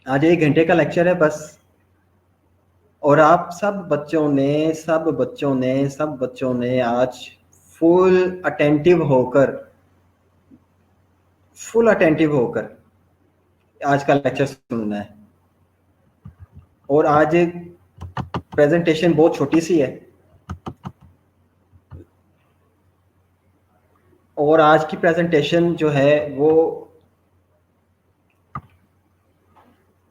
آج 1 گھنٹے کا لیکچر ہے بس، اور آپ سب بچوں نے آج فل اٹینٹیو ہو کر آج کا لیکچر سننا ہے. اور آج پریزنٹیشن بہت چھوٹی سی ہے، اور آج کی پریزنٹیشن جو ہے وہ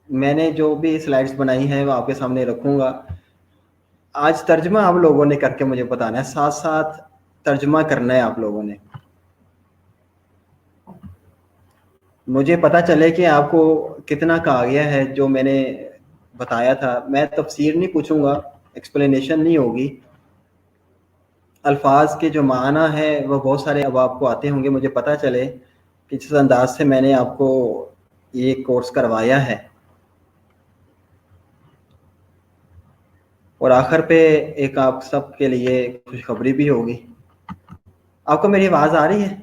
میں نے جو بھی سلائڈز بنائی ہیں وہ آپ کے سامنے رکھوں گا. آج ترجمہ آپ لوگوں نے کر کے مجھے بتانا ہے، ساتھ ساتھ ترجمہ کرنا ہے آپ لوگوں نے. مجھے پتا چلے کہ آپ کو کتنا کا آ گیا ہے جو میں نے بتایا تھا. میں تفسیر نہیں پوچھوں گا، ایکسپلینیشن نہیں ہوگی. الفاظ کے جو معنی ہیں وہ بہت سارے اب آپ کو آتے ہوں گے. مجھے پتا چلے کہ جس انداز سے میں نے آپ کو یہ کورس کروایا ہے. اور آخر پہ ایک آپ سب کے لیے خوشخبری بھی ہوگی. آپ کو میری آواز آ رہی ہے؟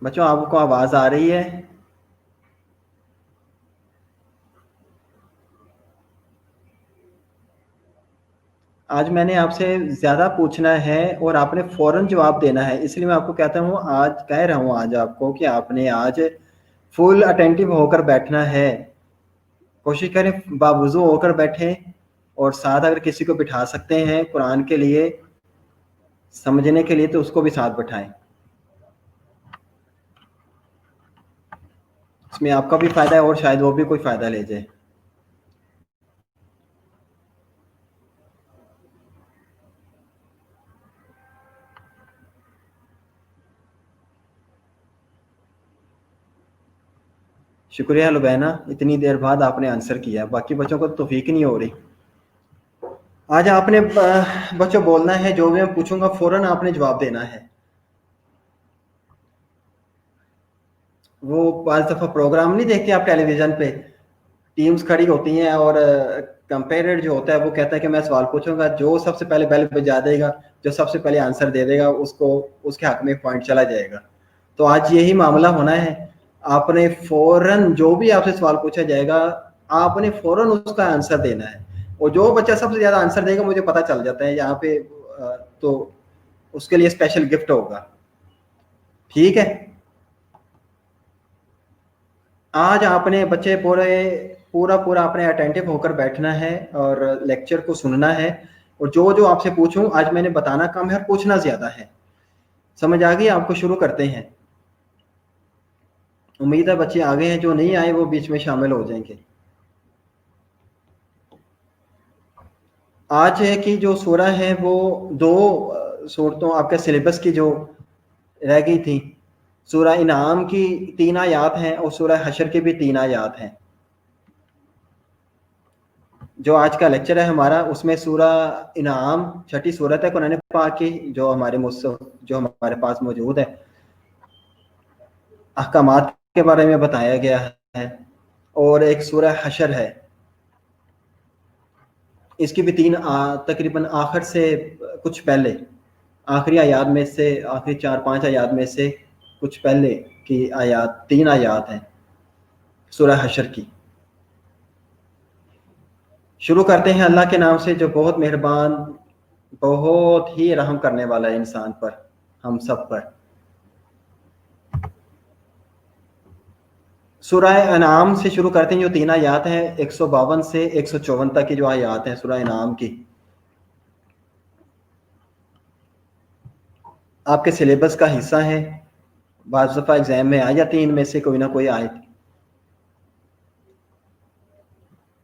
بچوں آپ کو آواز آ رہی ہے؟ آج میں نے آپ سے زیادہ پوچھنا ہے اور آپ نے فوراً جواب دینا ہے، اس لیے میں آپ کو کہتا ہوں، آج کہہ رہا ہوں آج آپ کو کہ آپ نے آج فل اٹینٹیو ہو کر بیٹھنا ہے. کوشش کریں باوضو ہو کر بیٹھیں، اور ساتھ اگر کسی کو بٹھا سکتے ہیں قرآن کے لیے سمجھنے کے لیے تو اس کو بھی ساتھ بٹھائیں. اس میں آپ کا بھی فائدہ ہے اور شاید وہ بھی کوئی فائدہ لے جائے. شکریہ لبینہ، اتنی دیر بعد آپ نے آنسر کیا، باقی بچوں کو توفیق نہیں ہو رہی. آج آپ نے بچوں بولنا ہے، جو بھی میں پوچھوں گا فوراً آپ نے جواب دینا ہے. وہ بعض دفعہ پروگرام نہیں دیکھتے آپ ٹیلی ویژن پہ، ٹیمز کھڑی ہوتی ہیں اور کمپیریٹر جو ہوتا ہے وہ کہتا ہے کہ میں سوال پوچھوں گا، جو سب سے پہلے بیل بجا دے گا، جو سب سے پہلے آنسر دے دے گا اس کو اس کے حق میں پوائنٹ چلا جائے گا. تو آج یہی معاملہ ہونا ہے. آپ نے فوراً جو بھی آپ سے سوال پوچھا جائے گا آپ نے فوراً اس کا آنسر دینا ہے. اور جو بچہ سب سے زیادہ آنسر دے گا مجھے پتہ چل جاتا ہے یہاں پہ، تو اس کے لیے اسپیشل گفٹ ہوگا. ٹھیک ہے؟ آج آپ نے بچے پورا اپنے اٹینٹیو ہو کر بیٹھنا ہے اور لیکچر کو سننا ہے. اور جو آپ سے پوچھوں آج میں نے بتانا کم ہے اور پوچھنا زیادہ ہے. سمجھ آ گئی آپ کو؟ شروع کرتے ہیں. امید ہے بچے آگے ہیں، جو نہیں آئے وہ بیچ میں شامل ہو جائیں گے. آج کی جو سورہ ہے وہ 2 سورتوں آپ کے سلیبس کی جو رہ گئی تھی، سورہ انعام کی 3 آیات ہیں اور سورہ حشر کی بھی 3 آیات ہیں. جو آج کا لیکچر ہے ہمارا اس میں سورہ انعام چھٹی سورت ہے قرآن پاک کی، جو ہمارے پاس موجود ہے. احکامات کے بارے میں بتایا گیا ہے. اور ایک سورہ حشر ہے، اس کی بھی 3 تقریباً آخر سے کچھ پہلے، آخری آیات میں سے، آخری 4-5 آیات میں سے کچھ پہلے کی آیات 3 آیات ہیں سورہ حشر کی. شروع کرتے ہیں اللہ کے نام سے جو بہت مہربان، بہت ہی رحم کرنے والا ہے انسان پر، ہم سب پر. سورہ انعام سے شروع کرتے ہیں، جو 3 آیات ہیں 152 سے 154 تک کی جو آیات ہیں سورہ انعام کی. آپ کے سلیبس کا حصہ ہیں، بعض دفعہ ایگزام میں آ جاتی ہیں ان میں سے کوئی نہ کوئی آیت.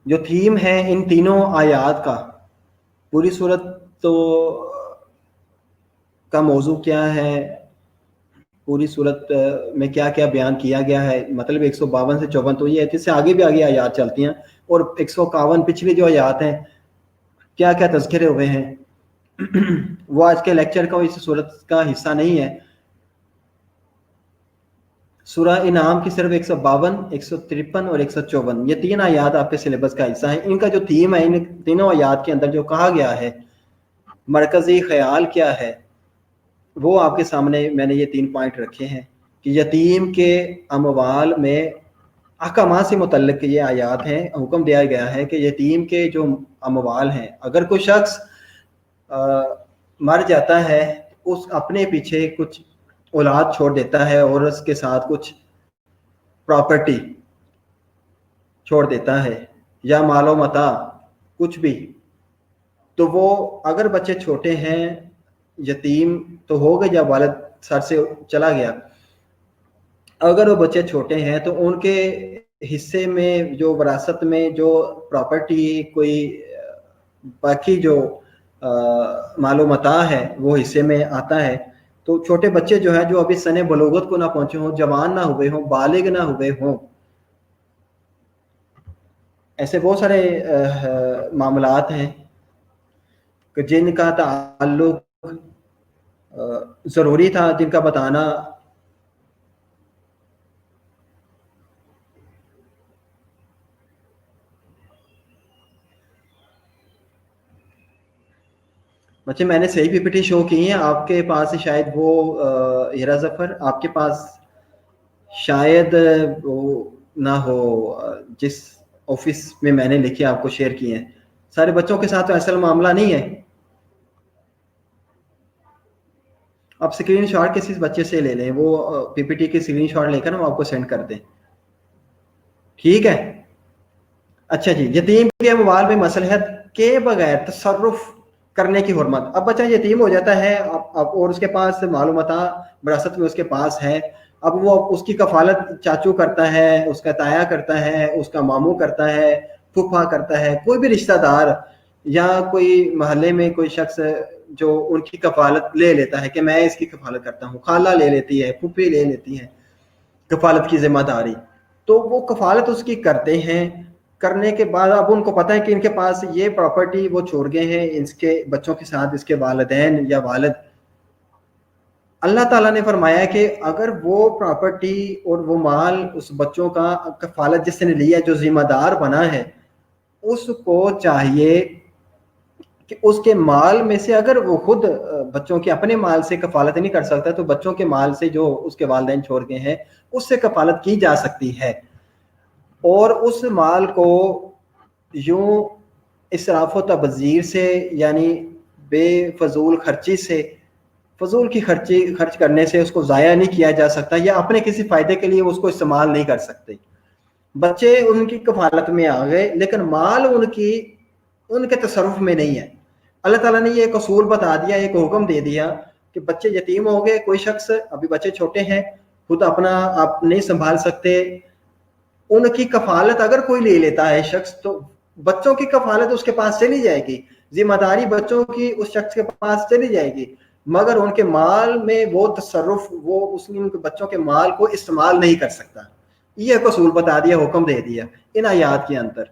جو تھیم ہے ان تینوں آیات کا، پوری صورت تو کا موضوع کیا ہے، پوری صورت میں کیا کیا بیان کیا گیا ہے، مطلب 152 سے 54 تو یہ ہے، اس سے آگے بھی آگے آیات چلتی ہیں. اور 151 پچھلی جو آیات ہیں کیا کیا تذکرے ہوئے ہیں وہ آج کے لیکچر کا اس صورت کا حصہ نہیں ہے. سورہ انعام کی صرف 152، 153 اور 154 یہ 3 آیات آپ کے سلیبس کا حصہ ہیں. ان کا جو تھیم ہے ان تینوں آیات کے اندر جو کہا گیا ہے، مرکزی خیال کیا ہے، وہ آپ کے سامنے میں نے یہ 3 پوائنٹ رکھے ہیں کہ یتیم کے اموال میں احکامات سے متعلق یہ آیات ہیں. حکم دیا گیا ہے کہ یتیم کے جو اموال ہیں، اگر کوئی شخص مر جاتا ہے، اس اپنے پیچھے کچھ اولاد چھوڑ دیتا ہے اور اس کے ساتھ کچھ پراپرٹی چھوڑ دیتا ہے یا مال و متاع کچھ بھی، تو وہ اگر بچے چھوٹے ہیں یتیم تو ہو گئے جب والد سر سے چلا گیا. اگر وہ بچے چھوٹے ہیں تو ان کے حصے میں جو وراثت میں جو پراپرٹی کوئی باقی جو مال و متاع ہے وہ حصے میں آتا ہے. تو چھوٹے بچے جو ہے جو ابھی سن بلوغت کو نہ پہنچے ہوں، جوان نہ ہوئے ہوں، بالغ نہ ہوئے ہوں، ایسے بہت سارے معاملات ہیں کہ جن کا تعلق ضروری تھا، جن کا بتانا بچے میں نے صحیح پی پی ٹی شو کی ہیں آپ کے پاس شاید وہ ہیرا ظفر آپ کے پاس شاید وہ نہ ہو جس آفس میں نے لکھی آپ کو شیئر کی ہیں. سارے بچوں کے ساتھ تو ایسا معاملہ نہیں ہے. آپ اسکرین شاٹ کسی بچے سے لے لیں، وہ پی پی ٹی کی اسکرین شاٹ لے کر ہم آپ کو سینڈ کر دیں. ٹھیک ہے. اچھا جی، یتیم کے اموال میں مصلحت کے بغیر تصرف کرنے کی حرمت. اب بچہ یتیم ہو جاتا ہے اور اس کے پاس معلومات وراثت میں اس کے پاس ہے، اب وہ اس کی کفالت چاچو کرتا ہے، اس کا تایا کرتا ہے، اس کا ماموں کرتا ہے، پھوپھا کرتا ہے، کوئی بھی رشتہ دار یا کوئی محلے میں کوئی شخص جو ان کی کفالت لے لیتا ہے کہ میں اس کی کفالت کرتا ہوں. خالہ لے لیتی ہے، پھوپھی لے لیتی ہے کفالت کی ذمہ داری. تو وہ کفالت اس کی کرتے ہیں. کرنے کے بعد اب ان کو پتہ ہے کہ ان کے پاس یہ پراپرٹی وہ چھوڑ گئے ہیں، اس کے بچوں کے ساتھ اس کے والدین یا والد. اللہ تعالیٰ نے فرمایا کہ اگر وہ پراپرٹی اور وہ مال اس بچوں کا کفالت جس نے لیا جو ذمہ دار بنا ہے، اس کو چاہیے کہ اس کے مال میں سے اگر وہ خود بچوں کے اپنے مال سے کفالت نہیں کر سکتا تو بچوں کے مال سے جو اس کے والدین چھوڑ گئے ہیں اس سے کفالت کی جا سکتی ہے. اور اس مال کو یوں اسراف و تبذیر سے یعنی بے فضول خرچی سے، فضول کی خرچ کرنے سے اس کو ضائع نہیں کیا جا سکتا یا اپنے کسی فائدے کے لیے اس کو استعمال نہیں کر سکتے. بچے ان کی کفالت میں آ گئے لیکن مال ان کے تصرف میں نہیں ہے. اللہ تعالیٰ نے یہ ایک اصول بتا دیا، ایک حکم دے دیا کہ بچے یتیم ہو گئے، کوئی شخص ابھی بچے چھوٹے ہیں، خود اپنا آپ نہیں سنبھال سکتے، ان کی کفالت اگر کوئی لے لیتا ہے شخص تو بچوں کی کفالت اس کے پاس چلی جائے گی، ذمہ داری بچوں کی اس شخص کے پاس چلی جائے گی، مگر ان کے مال میں وہ تصرف وہ اس نے ان کے بچوں کے مال کو استعمال نہیں کر سکتا. یہ ایک اصول بتا دیا، حکم دے دیا ان آیات کے اندر.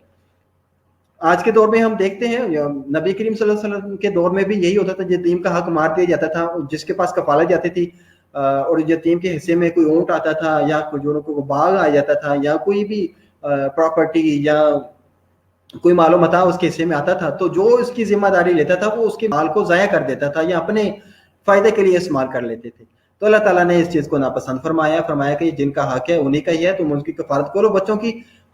آج کے دور میں ہم دیکھتے ہیں نبی کریم صلی اللہ علیہ وسلم کے دور میں بھی یہی ہوتا تھا، یتیم کا حق مار دیا جاتا تھا. جس کے پاس کفالت جاتی تھی اور یتیم کے حصے میں کوئی اونٹ آتا تھا یا کوئی باغ آ جاتا تھا یا کوئی بھی پراپرٹی یا کوئی مال و متاع اس کے حصے میں آتا تھا تو جو اس کی ذمہ داری لیتا تھا وہ اس کے مال کو ضائع کر دیتا تھا یا اپنے فائدے کے لیے استعمال کر لیتے تھے. تو اللہ تعالیٰ نے اس چیز کو ناپسند فرمایا کہ جن کا حق ہے انہی کا ہی ہے، تم ان کی کفالت کرو. بچوں کی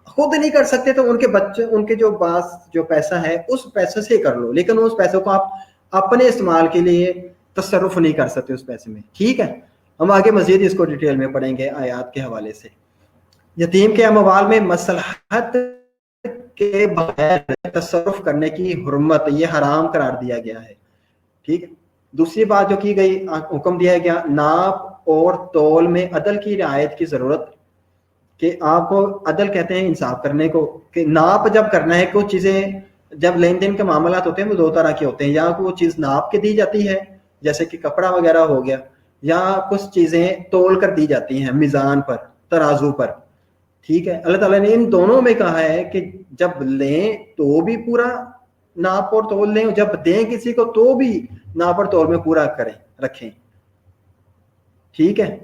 خود نہیں کر سکتے تو ان کے جو پاس جو پیسہ ہے اس پیسے سے کر لو، لیکن اس پیسوں کو آپ اپنے استعمال کے لیے تصرف نہیں کر سکتے اس پیسے میں. ٹھیک ہے، ہم آگے مزید اس کو ڈیٹیل میں پڑھیں گے آیات کے حوالے سے. یتیم کے اموال میں مصلحت کے بغیر تصرف کرنے کی حرمت، یہ حرام قرار دیا گیا ہے. ٹھیک ہے. دوسری بات جو کی گئی، حکم دیا گیا ناپ اور تول میں عدل کی رعایت کی ضرورت، کہ آپ کو عدل کہتے ہیں انصاف کرنے کو، کہ ناپ جب کرنا ہے کوئی چیزیں جب لین دین کے معاملات ہوتے ہیں وہ 2 طرح کے ہوتے ہیں، یا وہ چیز ناپ کے دی جاتی ہے جیسے کہ کپڑا وغیرہ ہو گیا، یا کچھ چیزیں تول کر دی جاتی ہیں میزان پر، ترازو پر. ٹھیک ہے. اللہ تعالیٰ نے ان دونوں میں کہا ہے کہ جب لیں تو بھی پورا ناپ اور تول لیں، جب دیں کسی کو تو بھی ناپ اور تول میں پورا رکھیں. ٹھیک ہے.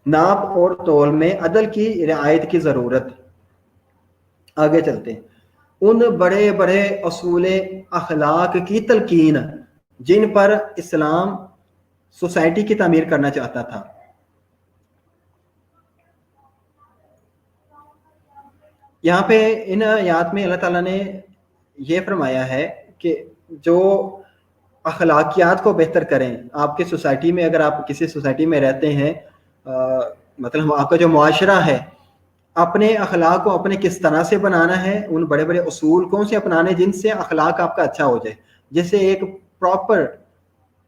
ناپ اور تول میں عدل کی رعایت کی ضرورت. آگے چلتے ہیں. ان بڑے بڑے اصول اخلاق کی تلقین جن پر اسلام सोसाइटी की तामीर करना चाहता था। यहाँ पे इन आयात में अल्लाह ताला ने ये फरमाया है कि जो अखलाकियात को बेहतर करें। आपकी सोसाइटी में, अगर आप किसी सोसाइटी में रहते हैं, मतलब आपका जो मुआशरा है, अपने अखलाक को अपने किस तरह से बनाना है, उन बड़े बड़े उसूल कौन से अपनाने जिनसे अखलाक आपका अच्छा हो जाए, जैसे एक प्रॉपर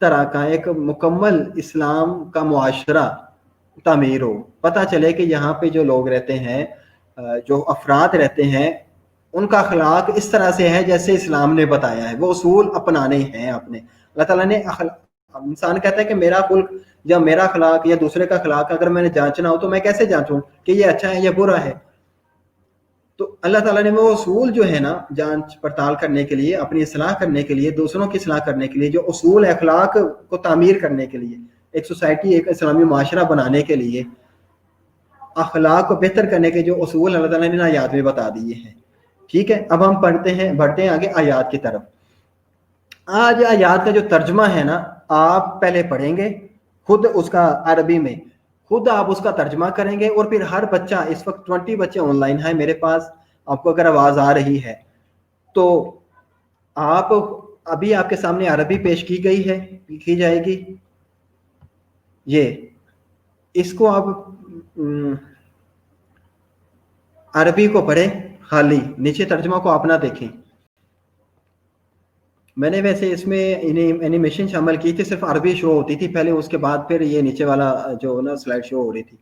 तरह का एक मुकम्मल इस्लाम का मुआशरा तामीर हो। पता चले कि यहाँ पे जो लोग रहते हैं, जो अफराद रहते हैं, उनका अखलाक इस तरह से है जैसे इस्लाम ने बताया है, वो उसूल अपनाने हैं अपने। अल्लाह ताला ने इंसान कहता है कि मेरा खुल्क या मेरा अखलाक या दूसरे का अखलाक अगर मैंने जांचना हो तो मैं कैसे जांचूं कि ये अच्छा है या बुरा है। तो अल्लाह ताला ने वो उसूल जो है ना, जांच पड़ताल करने के लिए, अपनी इस्लाह करने के लिए, दूसरों की इस्लाह करने के लिए, जो उसूल है अखलाक को तामीर करने के लिए, एक सोसाइटी, एक इस्लामी माशरा बनाने के लिए, अखलाक को बेहतर करने के जो उसूल अल्लाह ताला ने आयात में बता दिए हैं। ठीक है, अब हम बढ़ते हैं आगे आयात की तरफ। आज आयात का जो तर्जमा है ना, आप पहले पढ़ेंगे खुद उसका अरबी में, खुद आप उसका तर्जमा करेंगे, और फिर हर बच्चा, इस वक्त 20 बच्चे ऑनलाइन हैं मेरे पास, आपको अगर आवाज आ रही है तो आप, अभी आपके सामने अरबी पेश की गई है, की जाएगी, ये इसको आप अरबी को पढ़ें, खाली नीचे तर्जमा को आप ना देखें। मैंने वैसे इसमें एनिमेशन शामिल की थी, सिर्फ अरबी शो होती थी पहले, उसके बाद फिर ये नीचे वाला जो ना स्लाइड शो हो रही थी,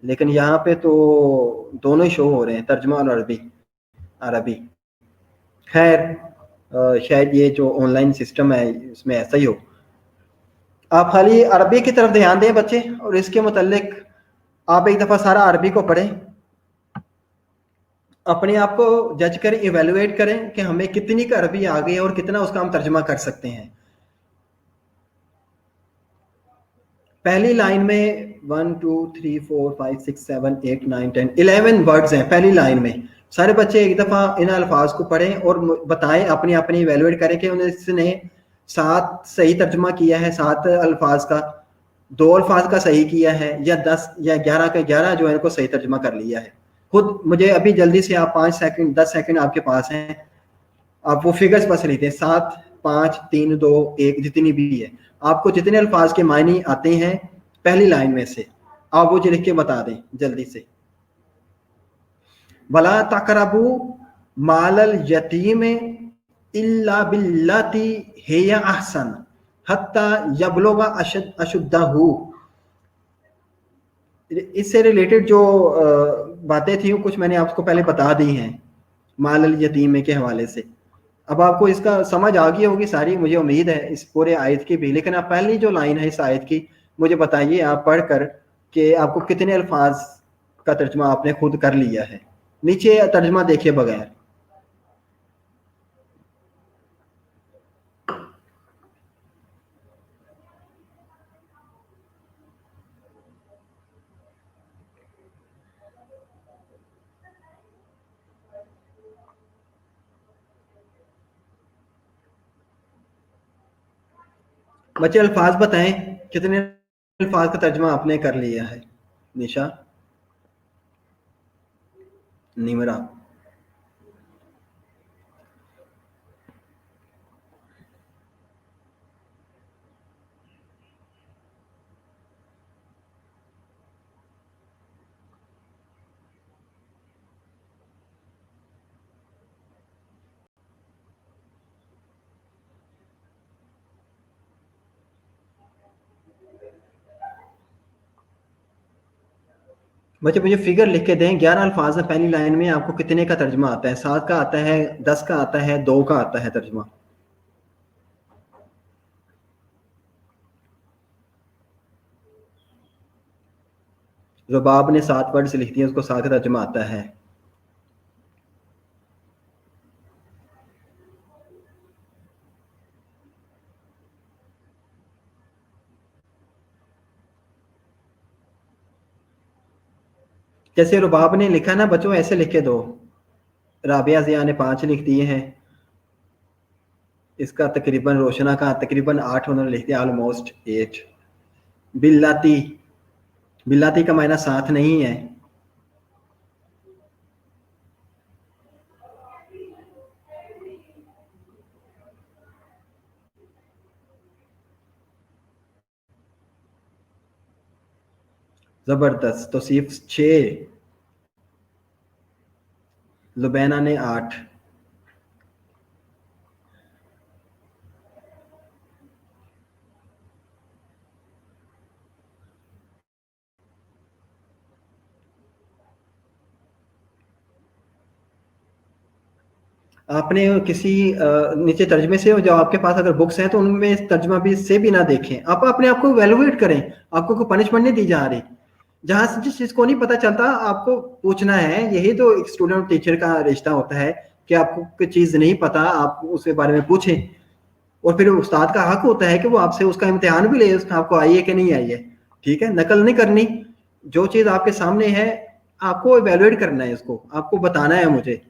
लेकिन यहाँ पे तो दोनों ही शो हो रहे हैं, तर्जमा और अरबी। अरबी खैर, शायद ये जो ऑनलाइन सिस्टम है इसमें ऐसा ही हो। आप खाली अरबी की तरफ ध्यान दें बच्चे, और इसके मुतालिक आप एक दफ़ा सारा अरबी को पढ़ें, अपने आप को जज करें, इवेलुएट करें कि हमें कितनी का अरबी आ गई है और कितना उसका हम तर्जमा कर सकते हैं। पहली लाइन में 1 2 3 4 5 6 7 8 9 10 11 वर्ड्स हैं पहली लाइन में। सारे बच्चे एक दफ़ा इन अल्फाज को पढ़ें और बताएं, अपनी अपनी इवेलुएट करें कि उन्होंने 7 सही तर्जमा किया है, 7 अल्फाज का 2 अल्फाज का सही किया है, या 10 या 11 का 11 जो है इनको सही तर्जमा कर लिया है। खुद मुझे अभी जल्दी से, आप 5 सेकंड 10 सेकंड आपके पास हैं, आप वो फिगर्स बस लीजिए, 7 5 3 2 1 जितनी भी है, आपको जितने अल्फाज के मायने आते हैं पहली लाइन में से, आप वो लिख के बता दें जल्दी से। वला तकरबू मालल यतीम इल्ला बिल्लती हिया अहसन हत्ता यबलुगा अशुद्धहू। इससे रिलेटेड जो बातें थी कुछ मैंने आपको पहले बता दी हैं मालल यतीम के हवाले से। अब आपको इसका समझ आ गई होगी सारी, मुझे उम्मीद है, इस पूरे आयत की भी। लेकिन आप पहली जो लाइन है इस आयत की, मुझे बताइए आप पढ़कर कि आपको कितने अल्फाज का तर्जमा आपने खुद कर लिया है। नीचे तर्जमा देखिए बगैर। बच्चे अल्फाज बताएं, कितने अल्फाज का तर्जमा आपने कर लिया है। निशा, निमरा, बच्चे मुझे फिगर लिख के दें, 11 अल्फाज है पहली लाइन में, आपको कितने का तर्जमा आता है? 7 का आता है, 10 का आता है, 2 का आता है तर्जमा। रुबाब ने 7 वर्ड लिख दिए, उसको 7 का तर्जमा आता है। जैसे रुबाब ने लिखा ना बच्चों, ऐसे लिख के दो। राबिया जिया ने 5 लिख दिए हैं। इसका तकरीबन रोशना का तकरीबन 8 उन्होंने लिख दिया, ऑलमोस्ट 8। बिल्लाती, बिल्लाती का मायना साथ नहीं है। जबरदस्त, तो सिर्फ 6, लुबैना ने 8। आपने किसी नीचे तर्जमे से जो आपके पास अगर बुक्स हैं तो उनमें तर्जमा भी से भी ना देखें, आप अपने आप को वैल्यूएट करें। आपको कोई पनिशमेंट नहीं दी जा रही। जहां से जिस चीज को नहीं पता चलता आपको पूछना है। यही तो एक स्टूडेंट और टीचर का रिश्ता होता है कि आपको कोई चीज नहीं पता, आप उसके बारे में पूछें, और फिर उस्ताद का हक होता है कि वो आपसे उसका इम्तिहान भी ले, उसका आपको आई है कि नहीं आई है। ठीक है, नकल नहीं करनी। जो चीज आपके सामने है आपको इवेलुएट करना है, इसको आपको बताना है मुझे।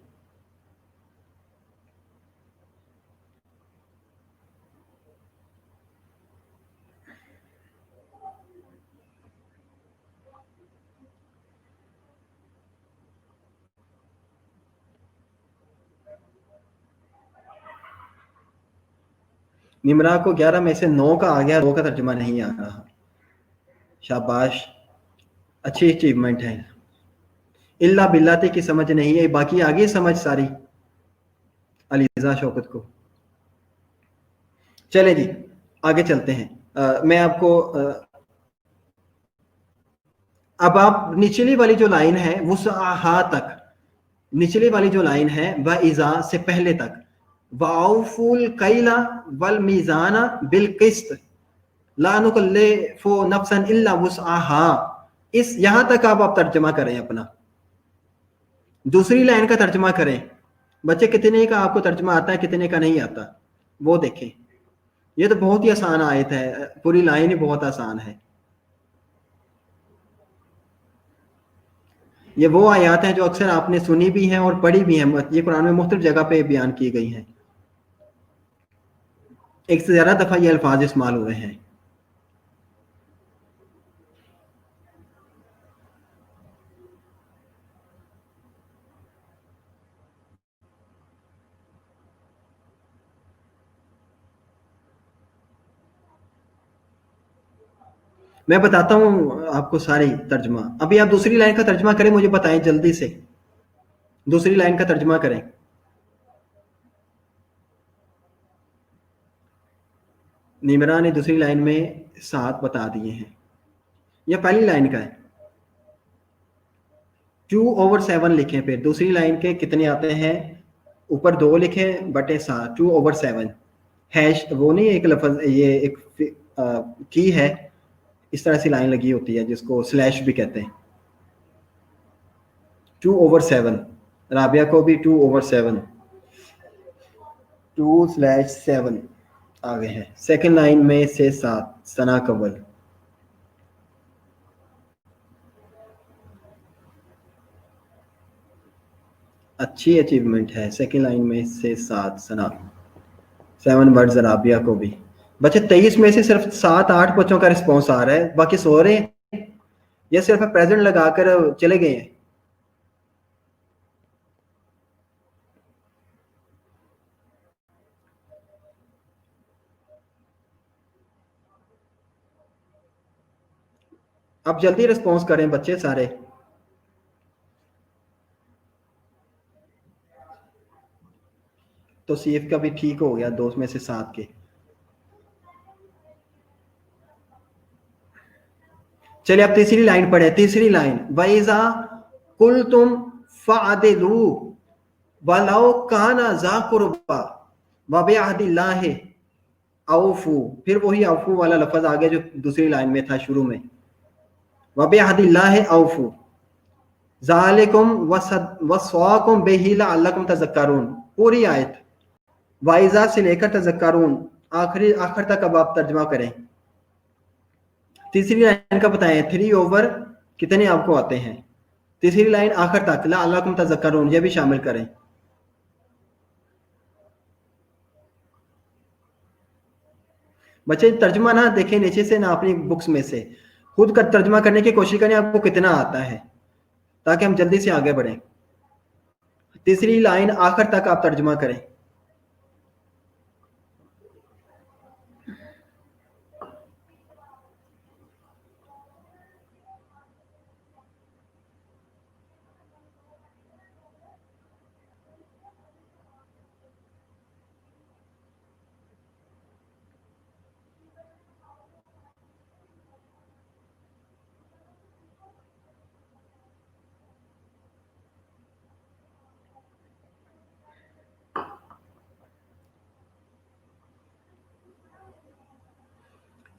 निमरा को 11 में से 9 का आ गया, 2 का तर्जुमा नहीं आ रहा। शाबाश, अच्छी अचीवमेंट है। इल्ला बिल्लाती की समझ नहीं है, बाकी आ गई समझ सारी अलीजा शौकत को। चले जी आगे चलते हैं। मैं आपको अब आप निचली वाली जो लाइन है वुसअहा तक, निचली वाली जो लाइन है व इज़ा से पहले तक, वाउफुल कैला वल मीज़ाना बिल किस्त ला नुकल्लिफु नफ्सन इल्ला वुसअहा, इस यहां तक आप तर्जमा करें अपना। दूसरी लाइन का तर्जमा करें। बच्चे कितने का आपको तर्जमा आता है, कितने का नहीं आता, वो देखें। ये तो बहुत ही आसान आयत है, पूरी लाइन ही बहुत आसान है। ये वो आयत हैं जो अक्सर आपने सुनी भी हैं और पढ़ी भी हैं। ये कुरान में मुख्तलिफ जगह पे बयान की गई हैं, एक से ज्यादा दफा ये अल्फाज इस्तेमाल हुए हैं। मैं बताता हूँ आपको सारी तर्जमा। अभी आप दूसरी लाइन का तर्जमा करें, मुझे बताएं जल्दी से। दूसरी लाइन का तर्जमा करें। निमरा ने दूसरी लाइन में 7 बता दिए हैं। यह पहली लाइन का है। 2/7 लिखें, फिर दूसरी लाइन के कितने आते हैं, ऊपर 2 लिखें बटे 7, 2/7। हैश वो नहीं, एक लफ्ज, ये एक की है, इस तरह से लाइन लगी होती है जिसको स्लैश भी कहते हैं। 2/7, राबिया को भी 2/7, 2/7 आ गए हैं। सेकेंड लाइन में से 7 सना कबल। अच्छी अचीवमेंट है। सेकेंड लाइन में से 7 सना, 7 वर्ड्स राबिया को भी। बच्चे 23 में से सिर्फ 7-8 बच्चों का रिस्पॉन्स आ रहा है, बाकी सो रहे हैं या सिर्फ प्रेजेंट लगाकर चले गए हैं। अब जल्दी रिस्पॉन्स करें बच्चे सारे। तो सीएफ का भी ठीक हो गया, 2 में से 7 के। चलिए अब तीसरी लाइन पढ़े। तीसरी लाइन, वैजा कुल तुम फ़अदिलू वलौ काना ज़ा कुर्बा वबिअहदिल्लाहि औफू। फिर वही औफू वाला लफ्ज आ गया जो दूसरी लाइन में था शुरू में, वबिअहदिल्लाहि औफू ज़ालिकुम वस्वाकुम बिही लअल्लकुम तज़क्करून। पूरी आयत वाइजा से लेकर तज़क्करून आखिर तक अब आप तर्जमा करें। तीसरी लाइन का बताएं, 3 कितने आपको आते हैं। तीसरी लाइन आखिर तक लअल्लकुम तज़क्करून, ये भी शामिल करें। बच्चे तर्जमा ना देखें नीचे से ना अपनी बुक्स में से, खुद कर तर्जमा करने की कोशिश करें आपको कितना आता है, ताकि हम जल्दी से आगे बढ़ें। तीसरी लाइन आखिर तक आप तर्जमा करें।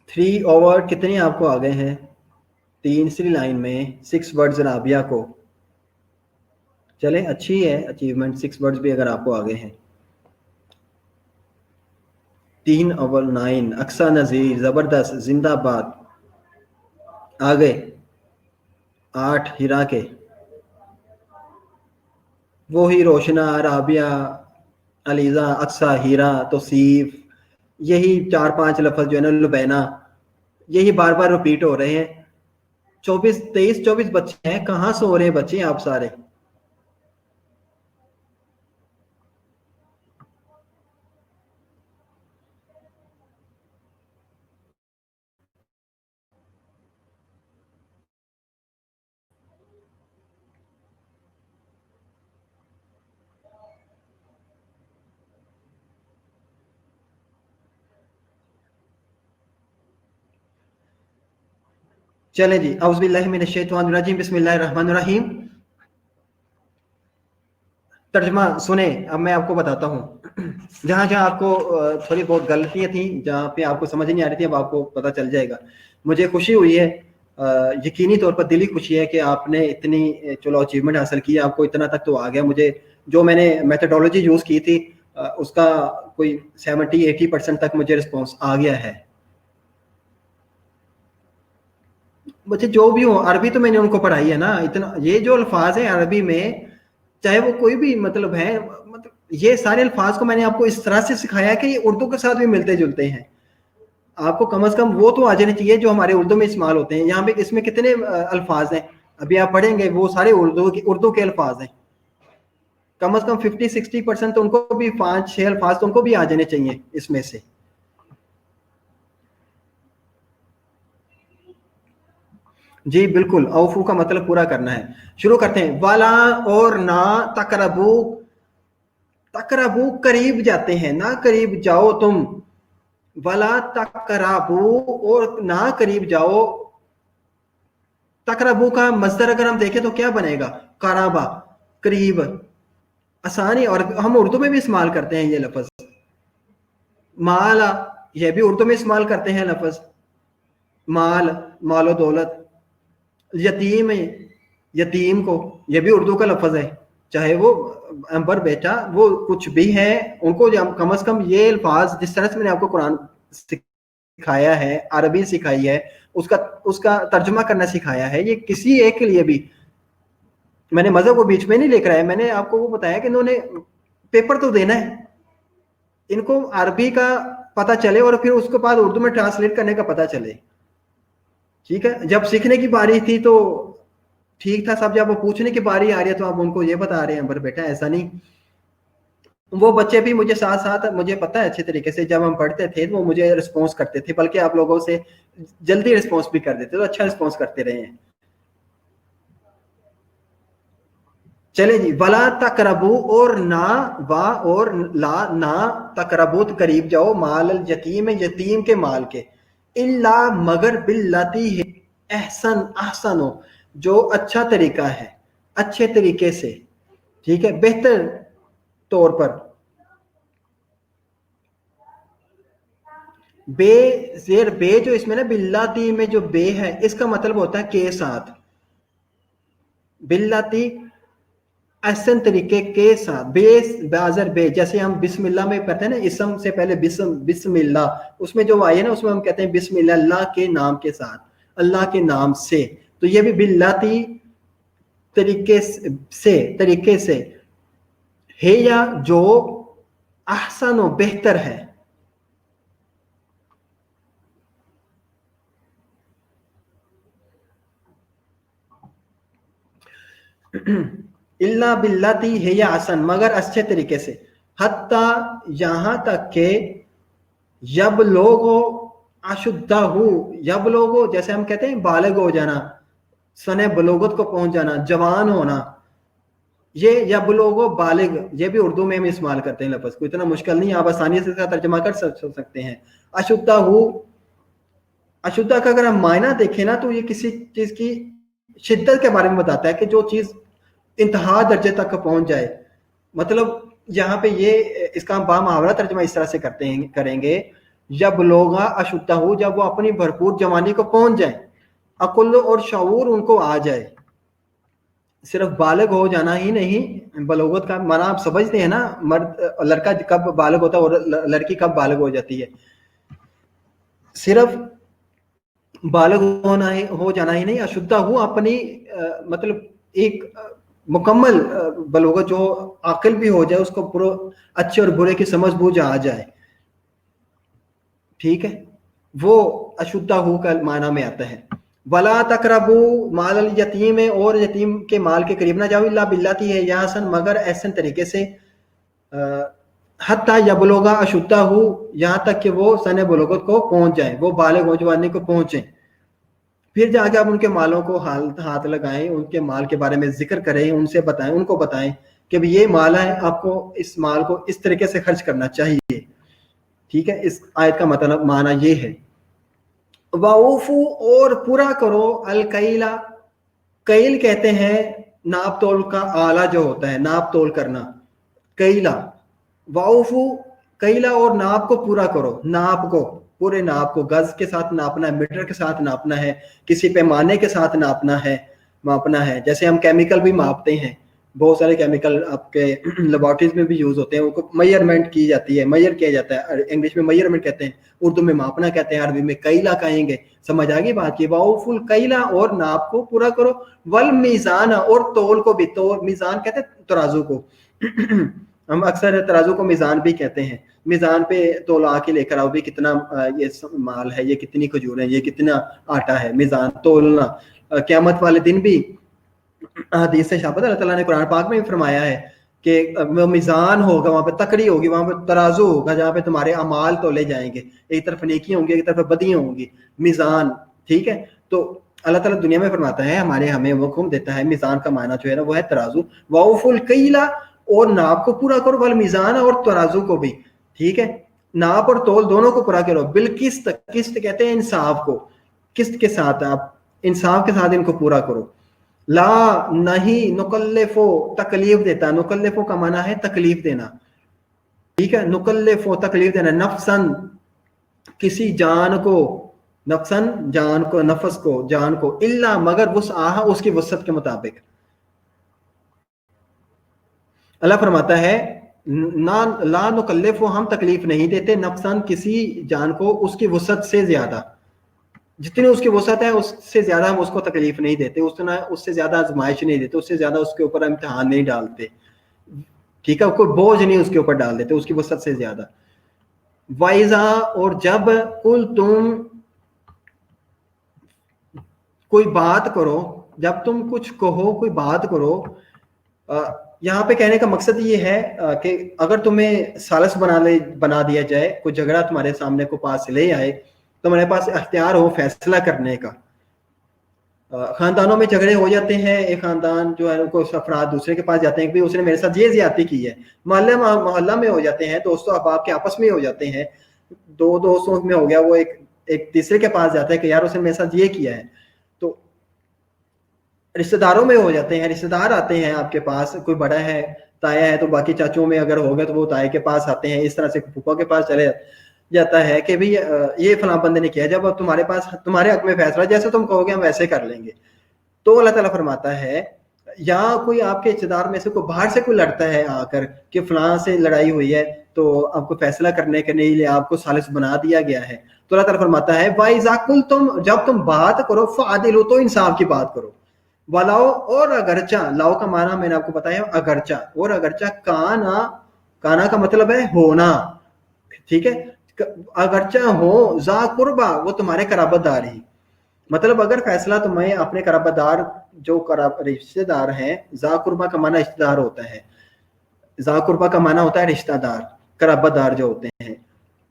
थ्री ओवर कितने आपको आ गए हैं? तीसरी लाइन में 6 वर्ड्स राबिया को। चले अच्छी है अचीवमेंट, 6 वर्ड्स भी अगर आपको आ गए हैं। 3 ओवर 9 अक्सा नज़ीर, ज़बरदस्त, जिंदाबाद। आगे 8 हिरा के, वो ही रोशना, राबिया, अलीज़ा, अक्सा, हीरा, तौसीफ, यही 4-5 लफ्ज़ जो है ना, लुबैना, यही बार बार रिपीट हो रहे हैं। 23 बच्चे हैं, कहाँ सो रहे हैं बच्चे आप सारे? चले जी, औज़ुबिल्लाहि मिनश्शैतानिर्रजीम, बिस्मिल्लाहिर्रहमानिर्रहीम। तर्जमा सुने, अब मैं आपको बताता हूँ। जहाँ जहाँ आपको थोड़ी बहुत गलतियाँ थी, जहाँ पे आपको समझ नहीं आ रही थी, अब आपको पता चल जाएगा। मुझे खुशी हुई है, यकीनी तौर पर दिली खुशी है कि आपने इतनी चलो अचीवमेंट हासिल की, आपको इतना तक तो आ गया। मुझे जो मैंने मेथोडोलॉजी यूज़ की थी उसका कोई 70-80% तक मुझे रिस्पॉन्स आ गया है। बच्चे जो भी हो, अरबी तो मैंने उनको पढ़ाई है ना, इतना ये जो अल्फाज है अरबी में, चाहे वो कोई भी मतलब है, मतलब ये सारे अल्फाज को मैंने आपको इस तरह से सिखाया है कि ये उर्दू के साथ भी मिलते जुलते हैं। आपको कम से कम वो तो आ जाने चाहिए जो हमारे उर्दू में इस्तेमाल होते हैं। यहाँ पे इसमें कितने अल्फाज हैं, अभी आप पढ़ेंगे, वो सारे उर्दू के अल्फाज हैं। कम से कम 50-60% तो उनको भी, 5-6 अल्फाज तो उनको भी आ जाने चाहिए इसमें से। जी बिल्कुल, औफू का मतलब पूरा करना है। शुरू करते हैं। वाला और ना तकरबू, तकरबू करीब जाते हैं, ना करीब जाओ तुम। वाला तकरबू, और ना करीब जाओ। तकरबू का मजदर अगर हम देखें तो क्या बनेगा? कराबा, करीब। आसानी, और हम उर्दू में भी इस्तेमाल करते हैं ये लफ्ज। माला, ये भी उर्दू में इस्तेमाल करते हैं लफ्ज। माल, मालो दौलत। यतीम है, यतीम को, ये भी उर्दू का लफ्ज है। चाहे वो अंबर बेटा, वो कुछ भी है, उनको कम से कम ये अल्फाज, जिस तरह से मैंने आपको कुरान सिखाया है, अरबी सिखाई है, उसका उसका तर्जुमा करना सिखाया है, ये किसी एक के लिए भी, मैंने मजहब को बीच में नहीं लेकर आया। मैंने आपको वो बताया कि इन्होंने पेपर तो देना है, इनको अरबी का पता चले और फिर उसके बाद उर्दू में ट्रांसलेट करने का पता चले। ठीक है, जब सीखने की बारी थी तो ठीक था सब, जब वो पूछने की बारी आ रही है तो आप उनको ये बता रहे हैं, पर बेटा ऐसा नहीं। वो बच्चे भी मुझे साथ साथ, मुझे पता है अच्छे तरीके से, जब हम पढ़ते थे तो वो मुझे रिस्पॉन्स करते थे, बल्कि आप लोगों से जल्दी रिस्पॉन्स भी कर देते, तो अच्छा रिस्पॉन्स करते रहे हैं। चले जी, वला तकरबू, और ना, वा और ला, ना तकरबू, करीब जाओ, माल अल यतीम, यतीम के माल के, इल्ला मगर बिल्लती है एहसन, अहसन हो, जो अच्छा तरीका है, अच्छे तरीके से। ठीक है, बेहतर तौर पर। बे, जेर बे जो इसमें ना, बिल्लाती में जो बे है, इसका मतलब होता है के साथ। बिल्लाती एहसन तरीके के साथ, बेस बाजर बे, जैसे हम बिस्मिल्लाह में कहते हैं ना, इसम से पहले बिस्म, बिस्मिल्लाह, उसमें जो आई है ना, उसमें हम कहते हैं बिस्मिल्लाह, अल्लाह के नाम के साथ, अल्लाह के नाम से। तो ये भी बिल्लाती तरीके से है, या जो अहसन बेहतर है। इल्ला बिल्लती है या आसन, मगर अच्छे तरीके से, हत्ता यहाँ तक के जब लोगो अशुद्धा हो, जब लोगो जैसे हम कहते हैं बालिग हो जाना, सने बलोगत को पहुंच जाना, जवान होना, ये जब लोगो बालिग, ये भी उर्दू में हम इस्तेमाल करते हैं लफ्ज को, इतना मुश्किल नहीं, आप आसानी से इसका तर्जमा कर सकते हैं। अशुद्धा हो, अशुद्धा का अगर हम मायना देखें ना तो ये किसी चीज की शिद्दत के बारे में बताता है कि जो चीज इंतहा दर्जे तक पहुंच जाए। मतलब यहाँ पे ये इसका बामुहावरा तर्जमा इस तरह से करेंगे, जब लोग अशुद्धा हो, जब वो अपनी भरपूर जवानी को पहुंच जाए, अकुल और शऊर उनको आ जाए। सिर्फ बालग हो जाना ही नहीं, बलोगत का माना आप समझते हैं ना, मर्द लड़का कब बालग होता है और लड़की कब बालग हो जाती है। सिर्फ बालग हो जाना ही नहीं, अशुद्धा हो अपनी मतलब एक मुकम्मल बलोगत, जो अक्ल भी हो जाए, उसको पूरा अच्छे और बुरे की समझ बूझ आ जाए, ठीक है, वो अशुद्धा हो का माना में आता है। वला तकरबू माल यतीम, और यतीम के माल के करीब ना जाओ, इल्ला बिल्लती है या हसन, मगर ऐसे तरीके से, हत्ता यबलोगा अशुद्धा हो, यहाँ तक कि वो सने बलोगत को पहुंच जाए, वो बालिग हो जवानी को पहुंचे। फिर जाके आप उनके मालों को हाथ लगाएं, उनके माल के बारे में जिक्र करें, उनसे बताएं, उनको बताएं कि ये माल है, आपको इस माल को इस तरीके से खर्च करना चाहिए, ठीक है। इस आयत का मतलब माना ये है। वाउफू, और पूरा करो, अल कैला, कैल कहते हैं नाप तोल का आला जो होता है, नाप तोल करना, कैला। वाउफू, कैला, और नाप को पूरा करो, नाप को, पूरे नाप को, गज के साथ नापना है, मीटर के साथ नापना है, किसी पैमाने के साथ नापना है। जैसे हम केमिकल भी मापते हैं, बहुत सारे केमिकल आपके लेबोरेटरीज में भी यूज होते हैं, उनको मेजरमेंट की जाती है, मेजर किया जाता है, इंग्लिश में मेजरमेंट कहते हैं, उर्दू में मापना कहते हैं, अरबी में कैला कहेंगे। समझ आ गई बात की। वाउफुल कैला, और नाप को पूरा करो, वल मीजान, और तोल को भी, तो मीजान कहते हैं तराजू को हम अक्सर तराजू को मीजान भी कहते हैं। मीजान पे तोला के लेकर आओ भी, कितना ये माल है, ये कितनी खजूर है, ये कितना आटा है, मीजान तोलना। क़यामत वाले दिन भी हदीस से शाबत, अल्लाह ताला ने कुरान पाक में भी फरमाया है कि वो मीजान होगा, वहां पे तकड़ी होगी, वहां पे तराजू होगा, जहाँ पे तुम्हारे अमाल तोले जाएंगे, एक तरफ नेकी होंगी, एक तरफ बदियां होंगी, मीजान, ठीक है। तो अल्लाह ताला दुनिया में फरमाता है, हमें हुक्म देता है, मीजान का माना जो है ना वो है तराजू। वाउफुल कैला, और नाप को पूरा करो, वल मीजान, और तराजू को भी, ठीक है, नाप और तोल दोनों को पूरा करो। बिलकिस्त, किस्त कहते हैं इंसाफ को, किस्त के साथ, आप इंसाफ के साथ इनको पूरा करो। ला, नहीं, नुकल्लिफो, तकलीफ देता, नुकल्लिफो का माना है तकलीफ देना, ठीक है, नुकल्लिफो तकलीफ देना, नफसन, किसी जान को, नफसन जान को, नफस को, जान को, इल्ला, मगर वुसआहा, उसकी वसत के मुताबिक। अल्लाह फरमाता है ना, ला नुकल्लिफो, हम तकलीफ नहीं देते, नफसन, किसी जान को, उसकी वसत से ज्यादा, जितनी उसकी वसत है उससे ज्यादा हम उसको तकलीफ नहीं देते, उससे ज्यादा आजमाइश नहीं देते, उससे ज्यादा उसके ऊपर इम्तिहान नहीं डालते, ठीक है, कोई बोझ नहीं उसके ऊपर डाल देते उसकी वसत से ज्यादा। वाइजा, और जब कुल तुम कोई बात करो, जब तुम कुछ कहो, कोई बात करो, यहाँ पे कहने का मकसद ये है कि अगर तुम्हें सालस बना दिया जाए, कोई झगड़ा तुम्हारे सामने को पास ले आए, तुम्हारे पास अख्तियार हो फैसला करने का। खानदानों में झगड़े हो जाते हैं, एक खानदान जो है उनको अफराद दूसरे के पास जाते हैं कि उसने मेरे साथ ये ज्यादती की है, मोहल्ला में हो जाते हैं, दोस्तों अहबाब के आपस में हो जाते हैं, दो दोस्तों में हो गया, वो एक तीसरे के पास जाता है कि यार उसने मेरे साथ ये किया है। तो रिश्तेदारों में हो जाते हैं, रिश्तेदार आते हैं आपके पास, कोई बड़ा है, ताया है, तो बाकी चाचों में अगर हो गया तो वो ताए के पास आते हैं, इस तरह से फूफा के पास चले जाता है कि भाई ये फलां बंदे ने किया, जब अब तुम्हारे पास तुम्हारे हक में फैसला जैसे तुम कहोगे हम वैसे कर लेंगे। तो अल्लाह ताला फरमाता है, या कोई आपके रिश्तेदार में से कोई बाहर से कोई लड़ता है आकर कि फलां से लड़ाई हुई है, तो आपको फैसला करने के लिए आपको सालिस बना दिया गया है, तो अल्लाह ताला फरमाता है, वाइज़ाकुल, तुम जब तुम बात करो, फादिलु, तो इंसाफ की बात करो, वलाओ, और अगरचा, लाओ का माना मैंने आपको बताया अगरचा, और अगरचा, काना, काना का मतलब है होना, ठीक है, अगरचा हो, जा कुर्बा, वो तुम्हारे कराबतदार ही, मतलब अगर फैसला तुम्हें अपने कराबतदार جو رشتے دار ہیں، ذا قربا کا معنی رشتے دار ہوتا ہے، ذا قربا کا معنی ہوتا ہے رشتہ دار، قرابت دار جو ہوتے ہیں،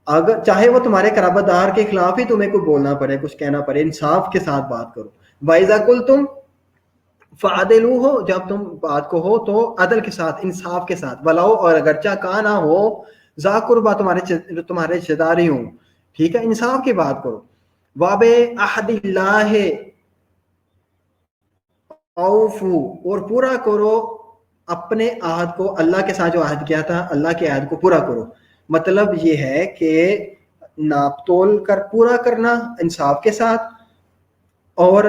اگر چاہے وہ تمہارے قرابت دار کے خلاف ہی تمہیں کوئی بولنا پڑے، کچھ کہنا پڑے، انصاف کے ساتھ بات کرو. وَإِذَا قُلْتُمْ فَعَدِلُوا ہو، جب تم بات کو ہو تو عدل کے ساتھ، انصاف کے ساتھ، ولاؤ اور اگرچہ کا نہ ہو ذا قربا تمہارے رشتے دار ہی ہوں، ٹھیک ہے، انصاف کی بات کرو. وَبِعَهْدِ اللَّهِ اوفو، اور پورا کرو اپنے عہد کو، اللہ کے ساتھ جو عہد کیا تھا اللہ کے عہد کو پورا کرو. مطلب یہ ہے کہ ناپ تول کر پورا کرنا انصاف کے ساتھ. اور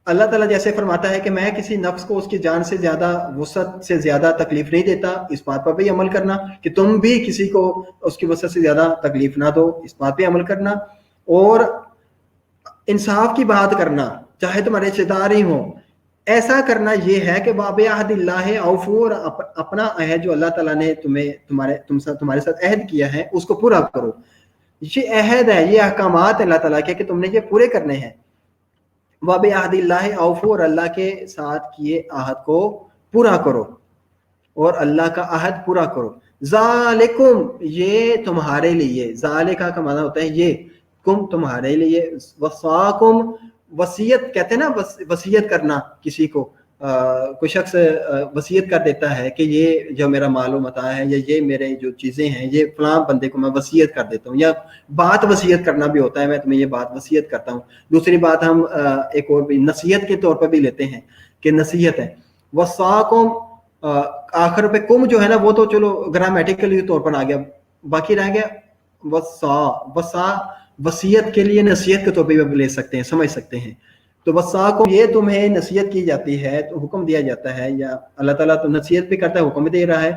اللہ تعالیٰ جیسے فرماتا ہے کہ میں کسی نفس کو اس کی جان سے زیادہ، وسعت سے زیادہ تکلیف نہیں دیتا، اس بات پر بھی عمل کرنا کہ تم بھی کسی کو اس کی وسعت سے زیادہ تکلیف نہ دو، اس بات پہ عمل کرنا. اور انصاف کی بات کرنا چاہے تمہارے رشتے دار ہی ہوں، ایسا کرنا یہ ہے کہ باب عہد اللہ اوفو، اور اپنا عہد جو اللہ تعالیٰ نے تمہارے ساتھ عہد کیا ہے اس کو پورا کرو. یہ عہد ہے، یہ احکامات اللہ تعالیٰ کے کہ تم نے یہ پورے کرنے ہیں. باب عہد اللہ اوفو، اور اللہ کے ساتھ کیے عہد کو پورا کرو، اور اللہ کا عہد پورا کرو. ذالکم، یہ تمہارے لیے، ذالکا کا معنی ہوتا ہے یہ، کم تمہارے لیے، وصاکم، وصیت کہتے ہیں نا، وصیت کرنا کسی کو، کوئی شخص وصیت کر دیتا ہے کہ یہ جو میرا مال و متاع ہے یا یہ میرے جو چیزیں ہیں یہ فلاں بندے کو میں وصیت کر دیتا ہوں. یا بات وصیت کرنا بھی ہوتا ہے، میں تمہیں یہ بات وصیت کرتا ہوں. دوسری بات ہم ایک اور بھی نصیحت کے طور پر بھی لیتے ہیں کہ نصیحت ہے. وصاکم، آخر پہ کم جو ہے نا وہ تو چلو گرامیٹیکلی طور پر آ گیا، باقی رہ گیا وصا وصیت کے لیے نصیحت کے طور پہ بھی لے سکتے ہیں، سمجھ سکتے ہیں. تو وصاکم، یہ تمہیں نصیحت کی جاتی ہے، تو حکم دیا جاتا ہے، یا اللہ تعالیٰ تو نصیحت بھی کرتا ہے، حکم بھی دے رہا ہے.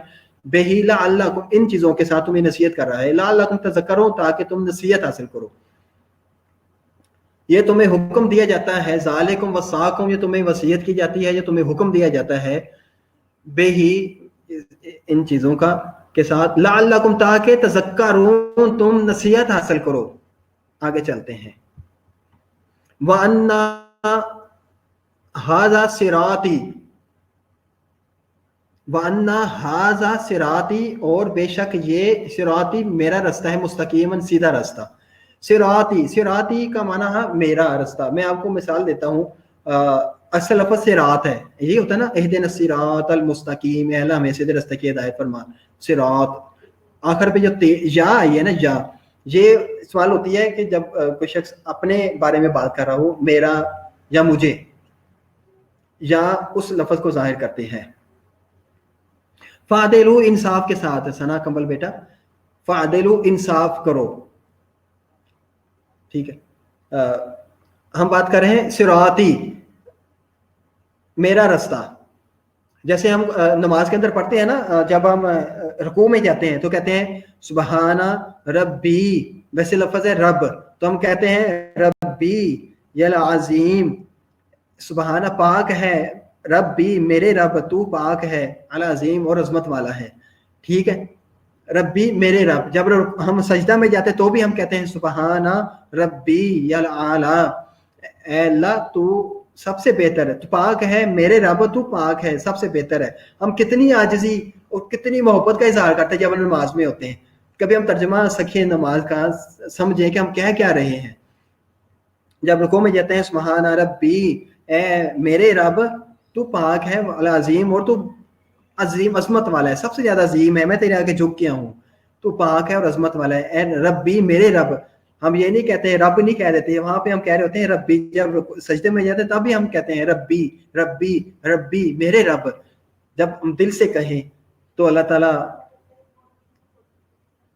بہی لعلکم، ان چیزوں کے ساتھ تمہیں نصیحت کر رہا ہے، لعلکم تذکرون، تاکہ تم نصیحت حاصل کرو. یہ تمہیں حکم دیا جاتا ہے، ذالکم وصاکم، یہ تمہیں وصیت کی جاتی ہے، یہ تمہیں حکم دیا جاتا ہے بہی، ان چیزوں کا کے ساتھ، لعلکم، تاکہ تذکرون، تم نصیحت حاصل کرو. آگے چلتے ہیں. وَأَنَّا هَذَا صِرَاطِي، وَأَنَّا هَذَا صِرَاطِي، اور بے شک یہ صراطی میرا رستہ ہے، مستقیماً سیدھا رستہ. صراطی کا معنی ہے میرا رستہ. میں آپ کو مثال دیتا ہوں، اصل لفظ صراط ہے، یہی ہوتا ہے نا، اہدنا الصراط المستقیم، اے اللہ ہمیں سیدھے راستے کی ہدایت فرما. صراط، آخر پہ جو یا آئی ہے نا، یا، یہ سوال ہوتی ہے کہ جب کوئی شخص اپنے بارے میں بات کر رہا ہو، میرا یا مجھے، یا اس لفظ کو ظاہر کرتے ہیں. فعدلوا، انصاف کے ساتھ. ثنا کمبل بیٹا، فعدلوا، انصاف کرو. ٹھیک ہے، ہم بات کر رہے ہیں صراطی، میرا رستہ. جیسے ہم نماز کے اندر پڑھتے ہیں نا، جب ہم رکوع میں جاتے ہیں تو کہتے ہیں سبحانہ ربی، ویسے لفظ ہے رب، تو ہم کہتے ہیں ربی العظیم، سبحانہ پاک ہے، ربی میرے رب، تو پاک ہے، العظیم اور عظمت والا ہے. ٹھیک ہے، ربی میرے رب. جب ہم سجدہ میں جاتے تو بھی ہم کہتے ہیں سبحانہ ربی العالی، اے اللہ تو سب سے بہتر ہے، تو پاک ہے، میرے رب تو پاک ہے، سب سے بہتر ہے. ہم کتنی عاجزی اور کتنی محبت کا اظہار کرتے ہیں جب ہم نماز میں ہوتے ہیں. کبھی ہم ترجمہ سکھیں نماز کا، سمجھیں کہ ہم کہہ کیا رہے ہیں. جب رکوع میں جاتے ہیں سبحان ربی، اے میرے رب تو پاک ہے، العظیم، اور تو عظیم، عظمت والا ہے، سب سے زیادہ عظیم ہے، میں تیرے آگے جھک گیا ہوں، تو پاک ہے اور عظمت والا ہے. اے ربی میرے رب. ہم یہ نہیں کہتے ہیں رب، نہیں کہہ دیتے، وہاں پہ ہم کہہ رہے ہوتے ہیں ربی. جب سجدے میں جاتے ہیں تب بھی ہم کہتے ہیں ربی ربی ربی میرے رب. جب ہم دل سے کہیں تو اللہ تعالیٰ،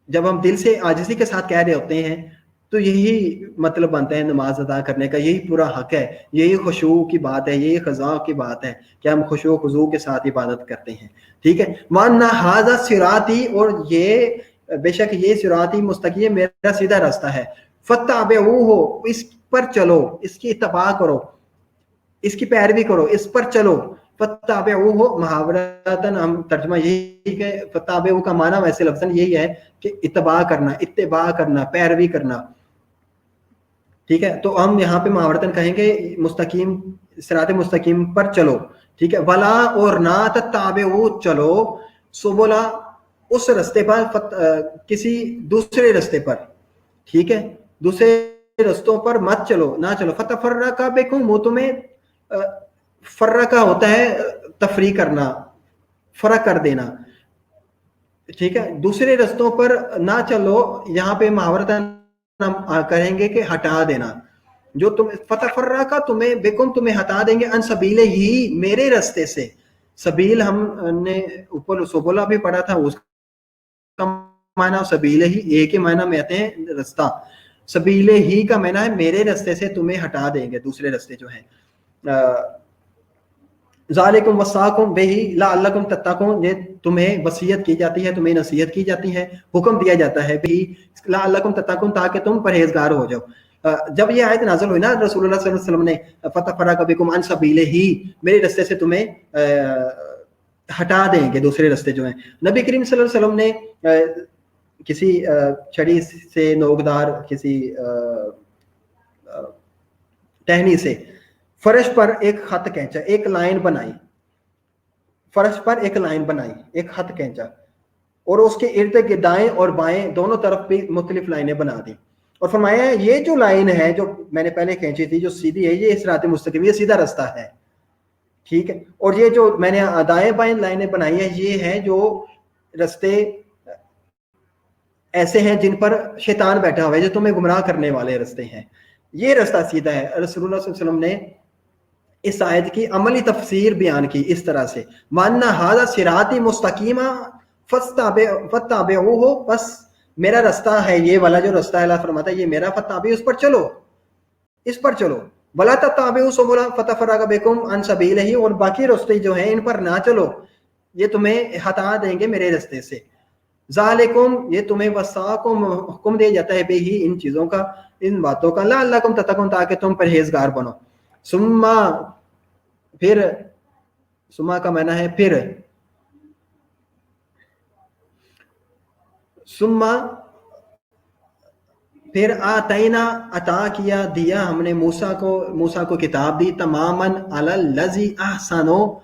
جب ہم دل سے عاجزی کے ساتھ کہہ رہے ہوتے ہیں تو یہی مطلب بنتا ہے نماز ادا کرنے کا، یہی پورا حق ہے، یہی خشوع کی بات ہے، یہی خضوع کی بات ہے کہ ہم خشوع و خضوع کے ساتھ عبادت کرتے ہیں. ٹھیک ہے. وَأَنَّ هَذَا صِرَاطِي، اور یہ بے شک یہ صراطی مستقیم میرا سیدھا راستہ ہے. فَاتَّبِعُوهُ، اس پر چلو، اس کی اتباع کرو، اس کی پیروی کرو، اس پر چلو. فَاتَّبِعُوهُ محاورتاً ہم ترجمہ یہی کہ فَاتَّبِعُوهُ کا معنی ویسے لفظاً یہی ہے کہ اتباع کرنا، اتباع کرنا، پیروی کرنا. ٹھیک ہے، تو ہم یہاں پہ محاورتاً کہیں گے مستقیم सिरात मुस्तकीम पर चलो, ठीक है। वला और ना तत्ताबिउ चलो सुबुला उस रास्ते पर, किसी दूसरे रास्ते पर, ठीक है, दूसरे रास्तों पर मत चलो, ना चलो। फतफर्रका बिकुम, वो तुम्हें फर्रका होता है तफरी करना, फर्क कर देना, ठीक है। दूसरे रास्तों पर ना चलो, यहाँ पे मुहावरतन हम कहेंगे कि हटा देना। जो तुम फतफर्रका तुम्हें बिकुम तुम्हें हटा देंगे, अन सबीले ही मेरे रास्ते से। सबील हमने ऊपर सुबुला भी पढ़ा था, उसका माना सबीले ही एक ही माना में आते हैं रास्ता। सबीले ही का माना है मेरे रास्ते से तुम्हें हटा देंगे, दूसरे रास्ते जो है। ज़ालिकुम वसाकुम बिही लअल्लकुम तत्तकून, ये तुम्हें वसीयत की जाती है, तुम्हें नसीहत की जाती है, हुक्म दिया जाता है बिही लअल्लकुम तत्तकून, ताकि तुम परहेजगार हो जाओ। जब ये आयत नाज़िल हुई ना, रसूलुल्लाह सल्लल्लाहु अलैहि वसल्लम ने फतफर्रका बिकुम अन सबीले ही, मेरे रास्ते से तुम्हें हटा देंगे, दूसरे रास्ते जो हैं। नबी करीम सल्लल्लाहु अलैहि वसल्लम ने किसी छड़ी से नोकदार किसी टहनी से फर्श पर एक खत खींचा, एक लाइन बनाई, फर्श पर एक लाइन बनाई, एक खत खींचा, और उसके इर्द गिर्द दाएं और बाएं दोनों तरफ भी मुख्तलिफ लाइनें बना दी, और फरमाया ये जो लाइन है जो मैंने पहले खींची थी, जो सीधी है, ये सिरात मुस्तकीम, ये सीधा रास्ता है, ठीक है। और ये जो मैंने दाएं बाएं लाइनें बनाई है, ये हैं जो रास्ते ऐसे हैं जिन पर शैतान बैठा हुआ है, जो तुम्हें गुमराह करने वाले रास्ते हैं, ये रास्ता सीधा है। रसूलुल्लाह सल्लल्लाहु अलैहि वसल्लम ने इस आयत की अमली तफसीर बयान की इस तरह से, वन्ना हाज़ा सिराती मुस्तकीमा फत्ताबिऊहु, बस मेरा रास्ता है ये वाला जो रास्ता है, अल्लाह फरमाता है ये मेरा, फत्ताबिऊ, उस पर चलो, इस पर चलो। वला तत्ताबिऊ सुबुला फतफर्रका बिकुम अन सबीलिही, और बाकी रास्ते जो हैं इन पर ना चलो, ये तुम्हें हटा देंगे मेरे रास्ते से। ज़ालिकुम, ये तुम्हें वसाकुम हुक्म दिया जाता है बेही, इन चीजों का, इन बातों का, लअल्लकुम तत्तकून, ताकि तुम परहेजगार बनो। सुम्मा, फिर, सुम्मा का माना है फिर, सुम्मा फिर आतैना अता किया, दिया हमने मूसा को किताब दी, तमामन अलल लज़ी अहसनो,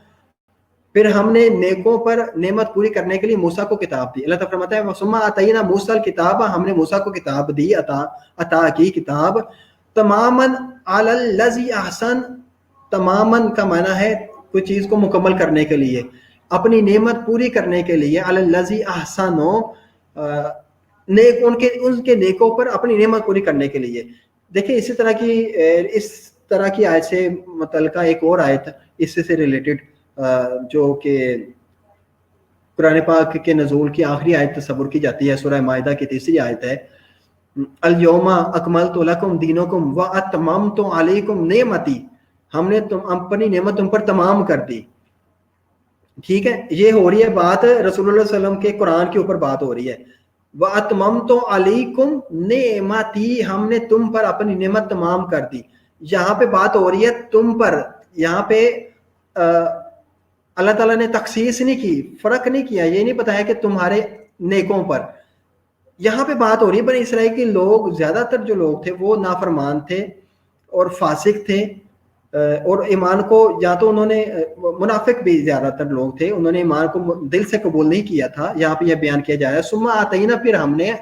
फिर हमने नेकों पर नेमत पूरी करने के लिए मूसा को किताब दी। अल्लाह ताला फरमाता है सुम्मा आतैना मूसा किताब, हमने मूसा को किताब दी, अता की किताब, तमामन अलल लज़ी अहसन, तमामन का माना है कोई चीज को मुकम्मल करने के लिए, अपनी नेमत पूरी करने के लिए, अलल लज़ी अहसनो, नेक उनके नेकों पर अपनी नेमत पूरी करने के लिए। देखिए इस तरह की आयत से मुतल्लिका एक और आयत इससे से रिलेटेड, जो कि कुरान पाक के नज़ूल की आखिरी आयत तस्वुर की जाती है, सूरह माइदा की तीसरी आयत है, अल यौमा अकमलतु लकुम दीनकुम व अतममतु अलैकुम नेमती, हमने अपनी नेमत तुम पर तमाम कर दी, ठीक है। ये हो रही है बात रसूलुल्लाह सल्लल्लाहु अलैहि वसल्लम के कुरान के ऊपर बात हो रही है। व अतममतु अलैकुम नेमती, हमने तुम पर अपनी नेमत तमाम कर दी। यहाँ पे बात हो रही है तुम पर, यहाँ पे अल्लाह ताला ने तखसीस नहीं की, फर्क नहीं किया, ये नहीं बताया कि तुम्हारे नेकों पर। यहाँ पे बात हो रही है बनी इसराइल के लोग, ज्यादातर जो लोग थे वो नाफरमान थे और फासिक थे, और ईमान को या तो उन्होंने, मुनाफिक भी ज्यादातर लोग थे, उन्होंने ईमान को दिल से कबूल नहीं किया था। यहाँ पे यह बयान किया जा रहा है सुम्मा आतईना, फिर हमने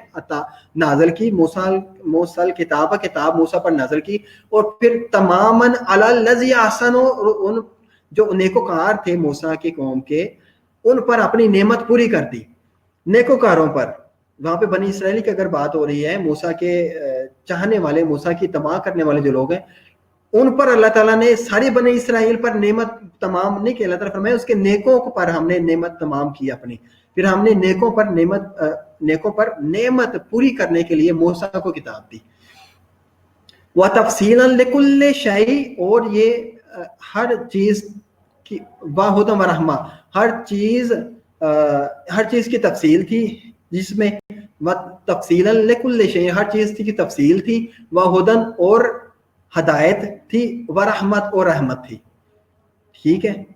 नाजल की मूसा किताब मूसा पर नाजल की, और फिर तमामन अलल लज़ी अहसनो, उन जो नेकोकार थे मूसा की कौम के, उन पर अपनी नेमत पूरी कर दी, नेकोकारों पर। वहां पे बनी इसराइली की अगर बात हो रही है, मूसा के चाहने वाले, मूसा की तबाह करने वाले जो लोग हैं, उन पर अल्लाह ताला ने सारी बनी इसराइल पर नेमत तमाम नहीं की, अल्लाह ताला फरमाया उसके नेकों पर हमने नेमत तमाम की अपनी। फिर हमने नेकों पर नेमत पूरी करने के लिए मूसा को किताब दी। व तफसीलन लिकुल्लि शै, और ये हर चीज की, वाहुदम व रहमा, हर चीज की तफसील थी, जिसमें तफसीलन लिकुल्लि शै, हर चीज की तफसील थी, वाहुदन और हदायत थी, व रहमत और रहमत थी, ठीक है।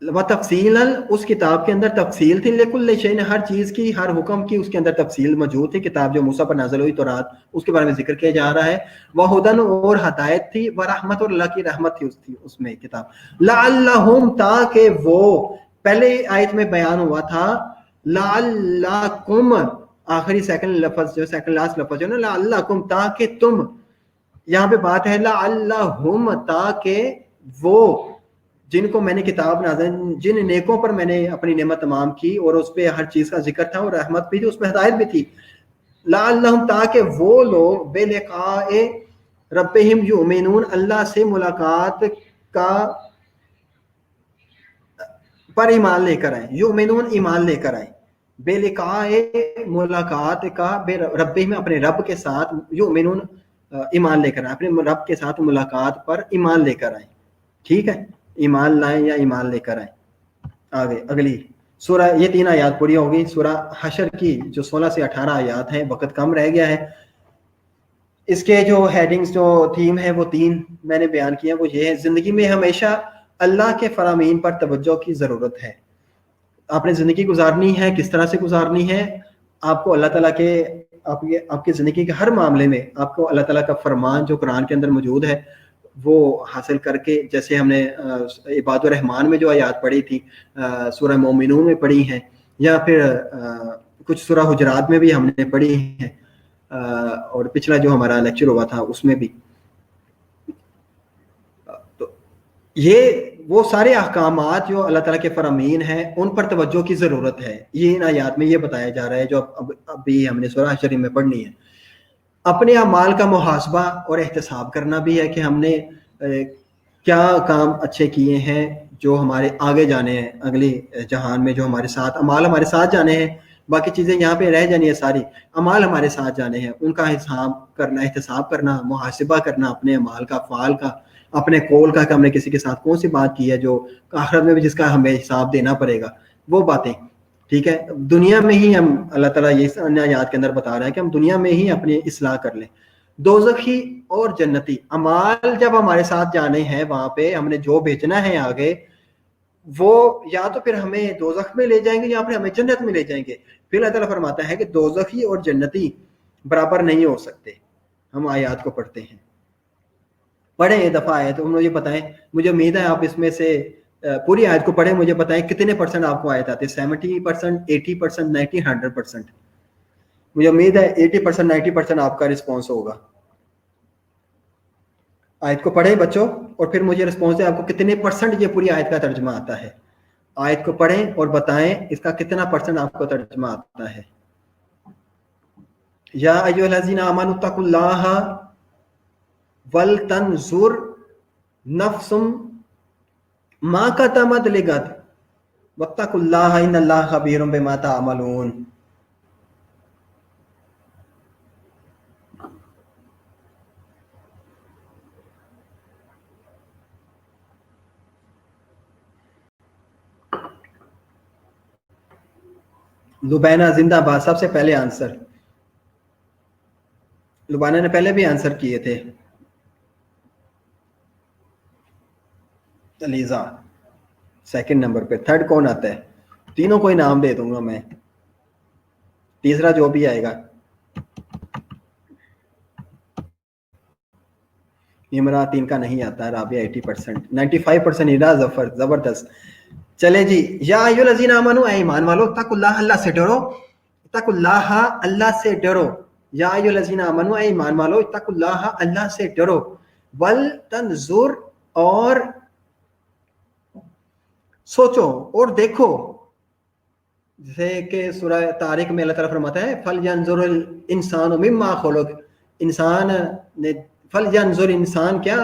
व तफसीलन, उस किताब के अंदर तफसील थी, लेकुल शैइन, हर चीज़ की, हर हुक्म की उसके अंदर तफसील मौजूद थी। किताब जो मूसा पर नाज़िल हुई तौरात, उसके बारे में जिक्र किया जा रहा है। व हुदन, और हदायत थी, व रहमत, और अल्लाह की रहमत थी उसमें किताब। लअल्लहुम, ताकि वो, पहले आयत में बयान हुआ था लअल्लकुम, आखिरी सेकंड लफ्ज जो सेकंड लास्ट लफ्ज है ना, लअल्लकुम, ताकि तुम, यहाँ पे बात है लअल्लहुम, ताकि वो जिनको मैंने किताब नाज़िल, जिन नेकों पर मैंने अपनी नेमत तमाम की और उस पे हर चीज का जिक्र था और रहमत भी थी, उसमें हिदायत भी थी। लअल्लहुम, ताकि वो लोग बिलिकाए रब्बिहिम युमिनून, अल्लाह से मुलाकात का पर ईमान लेकर आए। युमिनून, ईमान लेकर आए। बेलिकाए, मुलाकात का, रब्बिहिम, अपने रब के साथ, युमिनून, ईमान लेकर आए, अपने रब के साथ मुलाकात पर ईमान लेकर आए। ठीक है, ईमान लाएं या ईमान लेकर आए। आगे अगली सूरा, ये 3 आयात पूरी होगी। सूरा हशर की जो 16 से 18 आयात हैं, वक्त कम रह गया है। इसके जो हेडिंग्स, जो थीम है, वो 3 मैंने बयान किया। वो ये है, जिंदगी में हमेशा अल्लाह के फरामीन पर तवज्जो की ज़रूरत है। आपने ज़िंदगी गुजारनी है, किस तरह से गुजारनी है, आपको अल्लाह ताला के, आपकी ज़िंदगी के हर मामले में आपको अल्लाह ताला का फरमान जो कुरान के अंदर मौजूद है वो हासिल करके, जैसे हमने इबादुर रहमान में जो आयात पढ़ी थी, सूरह मोमिनून में पढ़ी हैं, या फिर कुछ सूरह हुजरात में भी हमने पढ़ी हैं, और पिछला जो हमारा लेक्चर हुआ था उसमें भी। तो ये वो सारे अहकामात जो अल्लाह ताला के फरामीन हैं, उन पर तवज्जो की ज़रूरत है। ये इन आयात में ये बताया जा रहा है जो अभी हमने सूरह हशर में पढ़नी है। अपने अमाल का मुहासबा और एहतसाब करना भी है कि हमने क्या काम अच्छे किए हैं जो हमारे आगे जाने हैं, अगले जहान में जो हमारे साथ अमाल हमारे साथ जाने हैं। बाकी चीज़ें यहाँ पे रह जानी है, सारी अमाल हमारे साथ जाने हैं, उनका हिसाब करना, एहतसाब करना, मुहासिबा करना अपने अमाल का, फ़ाल का, अपने कौल का, कि हमने किसी के साथ कौन सी बात की है जो आखिरत में भी जिसका हमें हिसाब देना पड़ेगा, वो बातें। ठीक है, दुनिया में ही हम, अल्लाह ताला ये अन्य आयत के अंदर बता रहा है कि हम दुनिया में ही अपनी इस्लाह कर लें। दोज़खी और जन्नती अमाल जब हमारे साथ जाने हैं, वहां पे हमने जो भेजना है आगे, वो या तो फिर हमें दोज़ख में ले जाएंगे या फिर हमें जन्नत में ले जाएंगे। फिर अल्लाह ताला फरमाता है कि दोज़खी और जन्नती बराबर नहीं हो सकते। हम आयत को पढ़ते हैं, पढ़े एक दफा आयत, तो मुझे बताएं, मुझे उम्मीद है आप इसमें से पूरी आयत को पढ़े, मुझे बताएं कितने परसेंट आपको आयत आते हैं। 70%, 80%, 90, 100%। मुझे उम्मीद है 80%, 90% आपका रिस्पॉन्स होगा। आयत को पढ़े बच्चों, और फिर मुझे रिस्पॉन्स दें, आपको कितने परसेंट ये पूरी आयत का तर्जुमा आता है। आयत को पढ़ें और बताएं इसका कितना परसेंट आपको तर्जुमा आता है। या अय्युहल्लज़ीना आमनू तक़ुल्लाह वल तंजुर नफ्सुम मा क़द्दमत लिगद वत्तक़ुल्लाह इन्नल्लाह ख़बीरुम बिमा तअमलून। लुबैना जिंदाबाद, सबसे पहले आंसर लुबाना ने पहले भी आंसर किए थे। अलीजा सेकंड नंबर पे, थर्ड कौन आता है? तीनों को इनाम दे दूंगा मैं, तीसरा जो भी आएगा। इमरात इनका नहीं आता, राबिया 80%, 95% इरा जफर, जबरदस्त। चले जी, या अय्युहल्लज़ीना आमनू, ईमान वालो, तक़ुल्लाह, अल्लाह से डरो, तक़ुल्लाह, अल्लाह से डरो। या अय्युहल्लज़ीना आमनू, ईमान वालो, तक़ुल्लाह, अल्लाह से डरो, वल तंजुर, और सोचो और देखो। जैसे कि सूरह तारिक में अल्लाह ताला फरमाता है, फल यंजुरुल इंसानु मिम्मा खुलिक, इंसान ने, फल यंजुर, इंसान क्या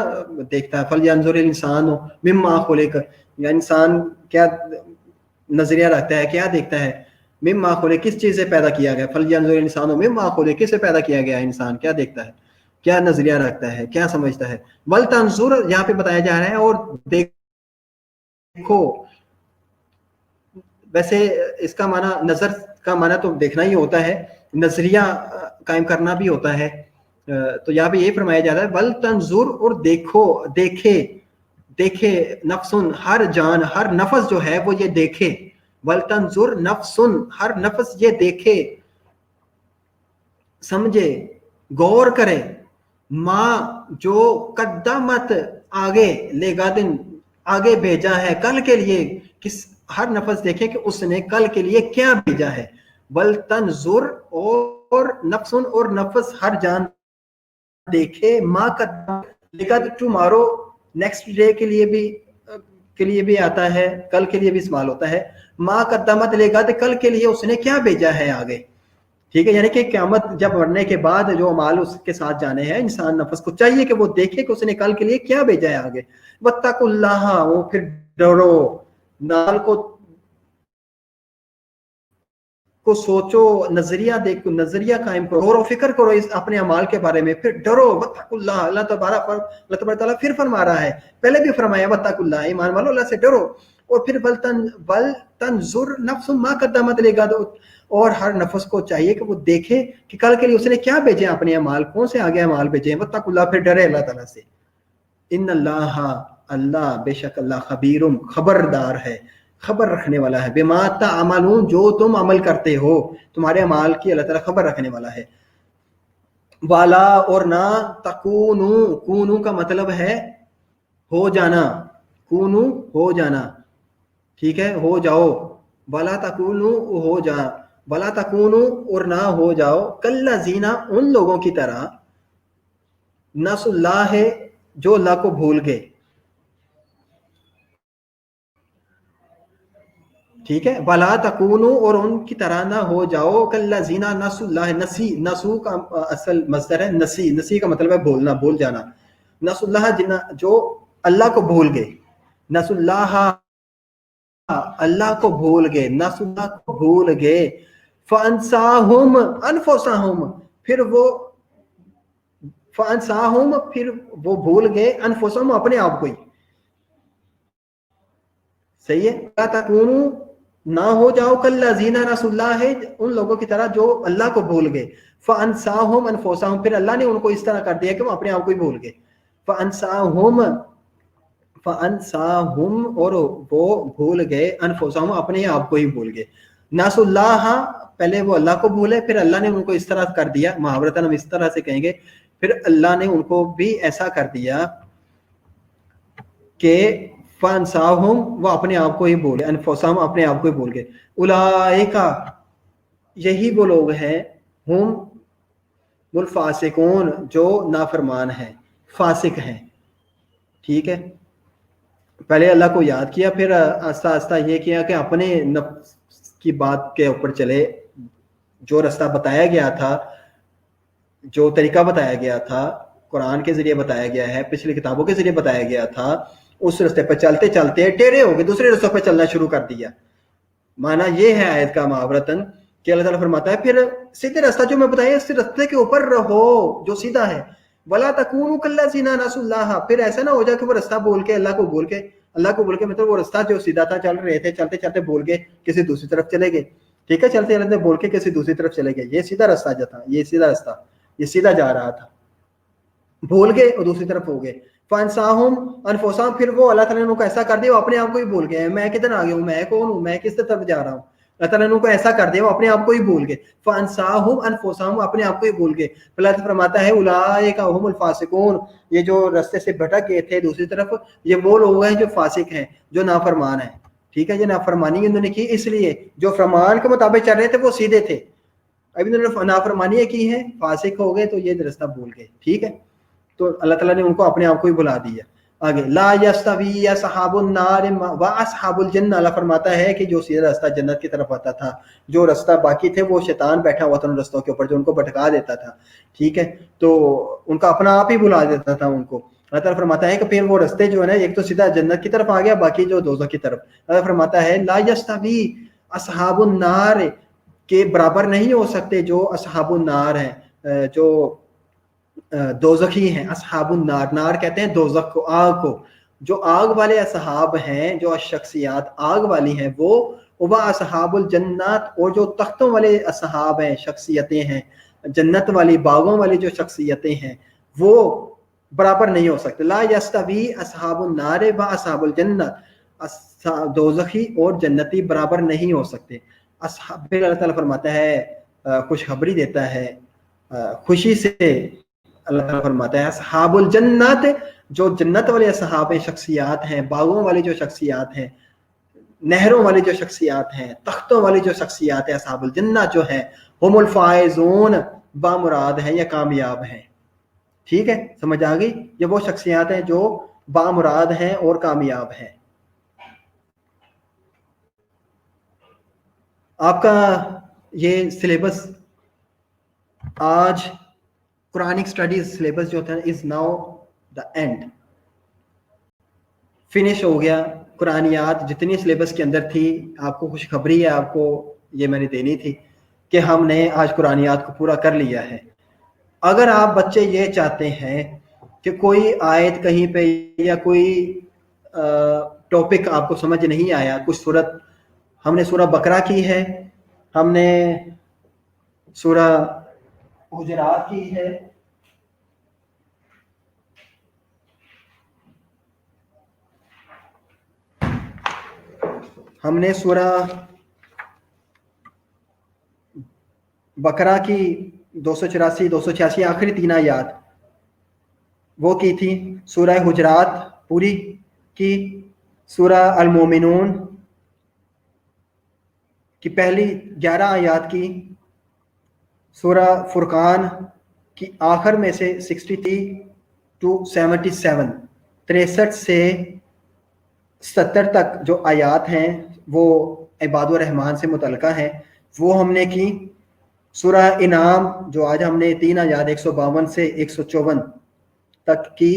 देखता है, फल यंजुरुल इंसानु मिम्मा खुलिक, या इंसान क्या नजरिया रखता है, क्या देखता है, मिम्मा खुलिक, किस चीज से पैदा किया गया, फल यंजुरुल इंसानु मिम्मा खुलिक, किससे पैदा किया गया, इंसान क्या देखता है, क्या नजरिया रखता है, क्या समझता है। वल तंजुर यहाँ पे बताया जा रहा है, और देखो। वैसे इसका माना, नजर का माना तो देखना ही होता है, नजरिया कायम करना भी होता है। तो यहाँ पे ये फरमाया जा रहा है, वल तंजुर, और देखो, देखे, देखे, नफ्सुन हर जान, हर नफस जो है वो ये देखे, वलतंजुर नफ्सुन हर नफस ये देखे, समझे, गौर करे, माँ जो कद्दमत आगे लेगा दिन, आगे भेजा है कल के लिए, किस, हर नफस देखे कि उसने कल के लिए क्या भेजा है, बल तंजुर और नफ्सुन और नफस हर जान देखे, माँ कद्दमत लेगा टुमारो नेक्स्ट डे के लिए भी आता है, कल के लिए भी इस्तेमाल होता है, माँ कद्दमत लेगा तो कल के लिए उसने क्या भेजा है आगे, ठीक है। यानी कि क़यामत जब मरने के बाद जो अमाल उसके साथ जाने हैं, इंसान नफस को चाहिए कि वो देखे कि उसने कल के लिए क्या भेजा है आगे। वत्तकुल्लाह, वो फिर डरो, नाल को सोचो, नजरिया देखो, नजरिया कायम करो, गौर फिक्र करो इस अपने अमाल के बारे में, फिर डरो। वत्तकुल्लाह, अल्लाह तबारक ताला फिर फरमा रहा है, पहले भी फरमाया वत्तकुल्लाह, ईमान वालों अल्लाह से डरो, और फिर बल तंजुर नफ्सुम मा कद्दमत लेगा, और हर नफ्स को चाहिए कि वो देखे कि कल के लिए उसने क्या भेजे अपने अमाल, कौन से आगे अमाल भेजे। वत्तकुल्लाह, फिर डरे अल्लाह ताला से। इन्नल्लाह, अल्लाह, बेशक अल्लाह, खबीरुम, खबरदार है, खबर रखने वाला है, बिमा तामलून, जो तुम अमल करते हो, तुम्हारे अमाल की अल्लाह ताला खबर रखने वाला है। वाला, और ना, तकूनू, कूनू का मतलब है हो जाना, कूनू हो जाना, ठीक है, हो जाओ, वाला तकूनू हो जा, वाला तकूनू और ना हो जाओ, कल्लज़ीना उन लोगों की तरह, नसुल्लाह है जो अल्लाह को भूल गए, ठीक है। वला तकूनु, और उनकी तरह ना हो जाओ, कल्लज़ीना नसुल्लाह, नसी, नसू का असल मस्दर है नसी, नसी का मतलब है भूलना, भूल जाना, नसुल्लाह जिन्ना जो अल्लाह को भूल गए, नसुल्लाह अल्लाह को भूल गए, नसुल्लाह को भूल गए, फअनसाहुम अनफुसहुम, फिर वो फअनसाहुम, फिर वो भूल गए, अनफुसहुम, अपने आप को ही, सही है। तकूनु, ना हो जाओ, कल्लज़ीना नसुल्लाह है उन लोगों की तरह जो अल्लाह को भूल गए, फअनसाहुम अनफुसहुम, फिर अल्लाह ने उनको इस तरह कर दिया कि वो अपने आप को ही भूल गए, फअनसाहुम, फअनसाहुम, और वो भूल गए, अनफुसहुम, अपने आप को ही भूल गए, नसुल्लाह, पहले वो अल्लाह को भूले, फिर अल्लाह ने उनको इस तरह कर दिया, मुहावरतन हम इस तरह से कहेंगे, फिर अल्लाह ने उनको भी ऐसा कर दिया कि फअनसाहुम, वो अपने आप को ही भूल गए, अनफुसहुम, अपने आप को ही भूल गए, उलाइका, यही वो लोग हैं, हुम मुल फासिकून, जो नाफरमान हैं, फासिक हैं, ठीक है। पहले अल्लाह को याद किया, फिर आस्ता आस्ता ये किया कि अपने नफ्स की बात के ऊपर चले, जो रास्ता बताया गया था, जो तरीका बताया गया था, कुरान के जरिए बताया गया है, पिछली किताबों के जरिए बताया गया था, उस रास्ते पर चलते चलते टेढ़े हो गए, दूसरे रास्तों पर चलना शुरू कर दिया। माना ये है आयत का मुहावरतन कि अल्लाह ताला फरमाता है, फिर सीधे रास्ता जो मैं बताया, इस रास्ते के ऊपर रहो जो सीधा है, वला तकूनु कल्लज़ीना नसुल्लाह, फिर ऐसा ना हो जाए कि वो रास्ता बोल के अल्लाह को बोल के, अल्लाह को बोल के मतलब वो रास्ता जो सीधा था, चल रहे थे, चलते चलते बोल के किसी दूसरी तरफ चले गए, ठीक है, चलते चलते बोल के किसी दूसरी तरफ चले गए, ये सीधा रास्ता जो था, ये सीधा रास्ता, ये सीधा जा रहा था, भूल गए और दूसरी तरफ हो गए, फअनसाहुम अनफुसहुम, फिर वो अल्लाह ताला ने उनको ऐसा कर दिया, वो अपने आप को ही भूल गए, मैं किधर आ गया हूँ, मैं कौन हूँ, मैं किस तरफ जा रहा हूँ, अल्लाह ताला ने उनको ऐसा कर दिया, वो अपने आप को ही भूल गए, फअनसाहुम अनफुसहुम, अपने आप को ही भूल गए। अल्लाह फरमाता है उलाइका हुमुल फासिकून, ये जो रास्ते से भटक गए थे दूसरी तरफ, ये वो लोग हैं जो फासिक हैं, जो नाफरमान हैं, ठीक है। ये नाफरमानी उन्होंने की, इसलिए जो फरमान के मुताबिक चल रहे थे वो सीधे थे, अभी उन्होंने नाफरमानी की है, फासिक हो गए, तो ये रास्ता भूल गए, ठीक है। तो अल्लाह ताला ने उनको अपने आप को ही बुला दिया। आगे ला यस्तवी असहाबुन नार व असहाबुल जन्नह, अल्लाह फरमाता है कि जो सीधा रास्ता जन्नत की तरफ आता था, जो रास्ता बाकी थे वो शैतान बैठा हुआ था उन रास्तों के ऊपर, जो उनको भटका देता था, ठीक है, तो उनका अपना आप ही बुला देता था उनको। अल्लाह ताला फरमाता है कि फिर वो रास्ते जो है ना, एक तो सीधा जन्नत की तरफ आ गया, बाकी जो दोज़ख की तरफ। अल्लाह फरमाता है ला यस्तवी असहाबुन नार, के बराबर नहीं हो सकते जो असहाबुन नार हैं, जो दोज़खी हैं, असहाबुन नार, नार कहते हैं दोज़ख को, आग को, जो आग वाले असहाब हैं, जो शख्सियात आग वाली हैं, वो व असहाबुल जन्नत, और जो तख्तों वाले असहाब हैं, शख्सियतें हैं, जन्नत वाली बागों वाली जो शख्सियतें हैं, वो برابر نہیں ہو سکتے. لا یستوی اصحاب النار و اصحاب الجنت, دوزخی اور جنتی برابر نہیں ہو سکتے. پھر اللہ تعالیٰ فرماتا ہے خوشخبری دیتا ہے خوشی سے, اللہ تعالیٰ فرماتا ہے اصحاب الجنت, جو جنت والے اصحاب شخصیات ہیں, باغوں والی جو شخصیات ہیں, نہروں والی جو شخصیات ہیں, تختوں والی جو شخصیات ہیں, اصحاب الجنہ جو ہیں, ہم الفائزون, بامراد ہیں یا کامیاب ہیں. ٹھیک ہے, سمجھ آ گئی؟ یہ وہ شخصیات ہیں جو بامراد ہیں اور کامیاب ہیں. آپ کا یہ سلیبس آج قرآنک اسٹڈیز سلیبس جو ہوتا ہے is now the end, finish ہو گیا. قرآنیات جتنی سلیبس کے اندر تھی, آپ کو خوشخبری ہے, آپ کو یہ میں نے دینی تھی کہ ہم نے آج قرآنیات کو پورا کر لیا ہے. اگر آپ بچے یہ چاہتے ہیں کہ کوئی آیت کہیں پہ یا کوئی ٹاپک آپ کو سمجھ نہیں آیا, کچھ صورت ہم نے سورہ بقرہ کی ہے, ہم نے سورہ حجرات کی ہے, ہم نے سورہ بقرہ کی 284 286 آخری 3 آیات وہ کی تھی, سورہ حجرات پوری کی, سورہ المومنون کی پہلی 11 آیات کی, سورہ فرقان کی آخر میں سے 63 to 77 63 سے 70 تک جو آیات ہیں وہ عباد الرحمن سے متعلقہ ہیں, وہ ہم نے کی. سورہ انعام جو آج ہم نے 3 آیات 152 سے 154 تک کی.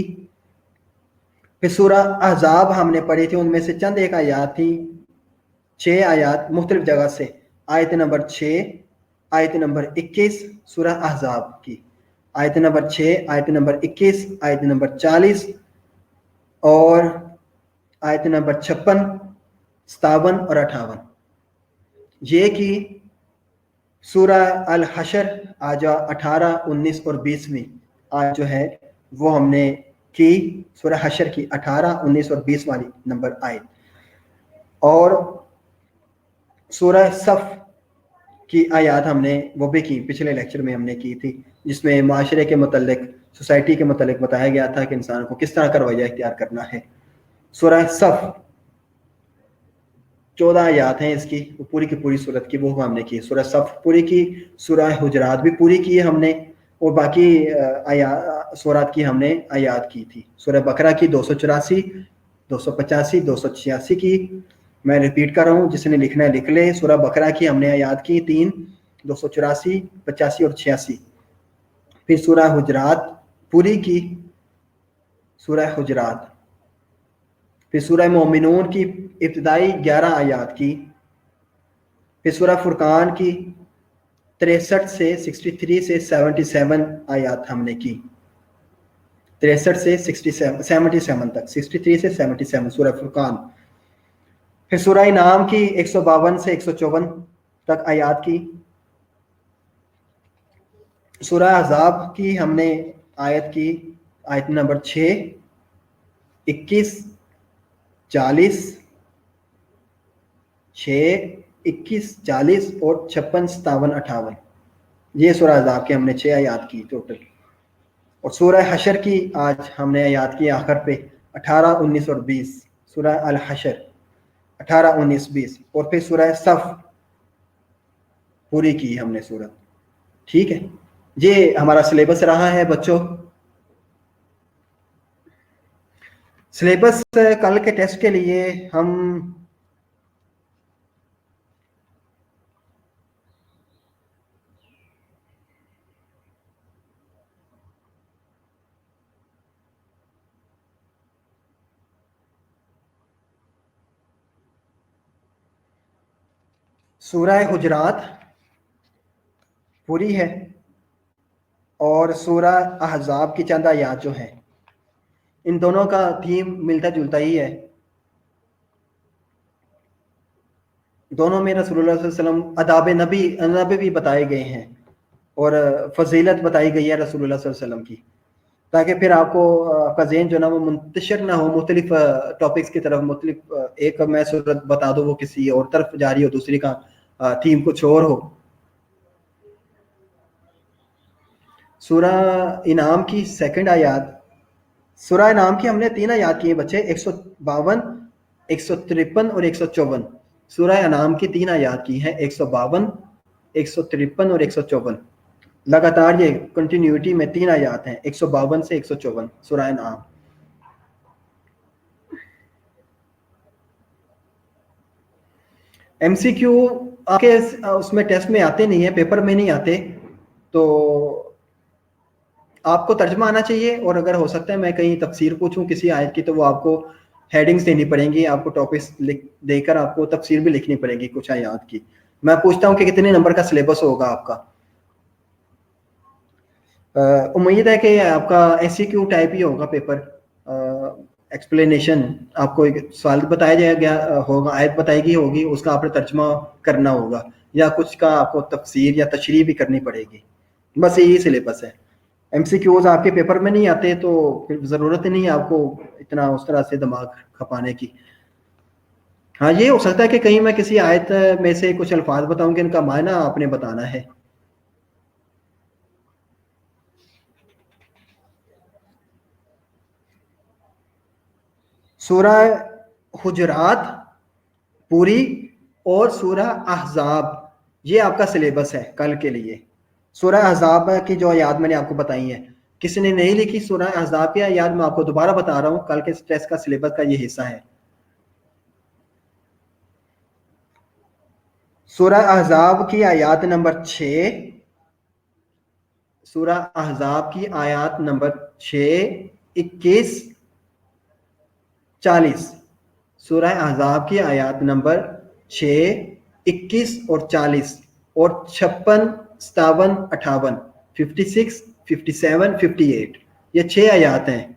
پھر سورہ احزاب ہم نے پڑھی تھی, ان میں سے چند ایک آیات تھی, 6 آیات مختلف جگہ سے, آیت نمبر 6, آیت نمبر 21 سورہ احزاب کی, آیت نمبر 6, آیت نمبر 21, آیت نمبر 40 اور آیت نمبر 56, 57 اور 58. یہ کی سورہ الحشر آج 18, 19 اور 20ویں آج جو ہے وہ ہم نے کی, سورہ حشر کی 18, 19 اور 20 والی نمبر آیت. اور سورہ صف کی آیات ہم نے وہ بھی کی, پچھلے لیکچر میں ہم نے کی تھی, جس میں معاشرے کے متعلق, سوسائٹی کے متعلق بتایا گیا تھا کہ انسان کو کس طرح کا رویہ اختیار کرنا ہے. سورہ صف 14 آیات ہیں اس کی, وہ پوری کی پوری صورت کی وہ ہم نے کی. سورہ صف پوری کی, سورہ حجرات بھی پوری کی ہم نے, اور باقی سورات کی ہم نے آیات کی تھی. سورہ بقرہ کی 284, 285, 286 کی, میں ریپیٹ کر رہا ہوں, جس نے لکھنا ہے لکھ لے. سورہ بقرہ کی ہم نے آیات کی 3, 284, 85 اور 86. پھر سورہ حجرات پوری کی, سورہ حجرات. پھر سورہ مومنون کی ابتدائی 11 آیات کی. پھر سورہ فرقان کی 63 سے 63 سے 77 آیات ہم نے کی, 63 سے 77 تک, 63 سے 77 سورہ فرقان. پھر سورہ انعام کی 152 سے 154 تک آیات کی. سورہ احزاب کی ہم نے آیت کی, آیت نمبر 6, 21, 40, 6, 21, 40 اور 56, 57, 58. یہ سورہ احزاب کے ہم نے 6 آیات کی ٹوٹل. اور سورہ حشر کی آج ہم نے آیات کی آخر پہ 18, 19 اور 20, سورہ الحشر 18, 19, 20. اور پھر سورہ صف پوری کی ہم نے سورت. ٹھیک ہے, یہ ہمارا سلیبس رہا ہے بچوں. سلیبس کل کے ٹیسٹ کے لیے ہم سورہ حجرات پوری ہے اور سورہ احزاب کی چند آیات جو ہیں, ان دونوں کا تھیم ملتا جلتا ہی ہے. دونوں میں رسول اللہ صلی اللہ علیہ وسلم آداب نبی بھی بتائے گئے ہیں اور فضیلت بتائی گئی ہے رسول اللہ صلی اللہ علیہ وسلم کی. ताकि फिर आपको आपका ज़हन जो ना वो मुंतशिर ना हो मुख्तलिफ टॉपिक्स की तरफ, मुख्तलिफ एक मैं सूरत बता दूँ वो किसी और तरफ जा रही हो, दूसरी का थीम कुछ और हो। सूरह इनाम की सेकंड आयत, सूरह इनाम की हमने 3 आयत की है बच्चे, 152, 153 और 154। सूरह इनाम की 3 आयत की है, 152, 153 और 154। लगातार ये कंटिन्यूटी में 3 आयत हैं, 152 से 154 सूरह इनाम। MCQ आपके उसमें टेस्ट में आते नहीं है, पेपर में नहीं आते, तो आपको तर्जमा आना चाहिए, और अगर हो सकता है मैं कहीं तफसीर पूछूं किसी आयत की तो वो आपको हेडिंग्स देनी पड़ेंगी, आपको टॉपिक्स देकर आपको तफसीर भी लिखनी पड़ेगी कुछ आयत की। मैं पूछता हूं कि कितने नंबर का सिलेबस होगा आपका। उम्मीद है कि आपका SCQ टाइप ही होगा पेपर, एक्सप्लेनेशन, आपको एक सवाल बताया जाएगा होगा, आयत बताएगी होगी, उसका आपने तर्जमा करना होगा, या कुछ का आपको तफसीर या तशरीह भी करनी पड़ेगी, बस यही सिलेबस है। MCQs आपके पेपर में नहीं आते तो फिर ज़रूरत ही नहीं है आपको इतना उस तरह से दिमाग खपाने की। हाँ, ये हो सकता है कि कहीं मैं किसी आयत में से कुछ अल्फाज बताऊं कि इनका मायना आपने बताना है। सूरह हुजरात पूरी और सूरह अहज़ाब, ये आपका सिलेबस है कल के लिए। सूरह अहज़ाब की जो आयत मैंने आपको बताई है, किसी ने नहीं लिखी सूरह अहज़ाब की आयत, मैं आपको दोबारा बता रहा हूँ, कल के टेस्ट का सिलेबस का ये हिस्सा है। सूरह अहज़ाब की आयत नंबर 6, सूरह अहज़ाब की आयत नंबर 6, 21, 40। सूरह अहज़ाब की आयत नंबर 6, 21 और 40 और 56, 57, 58, 56, 57, 58, ये 6 आयत हैं।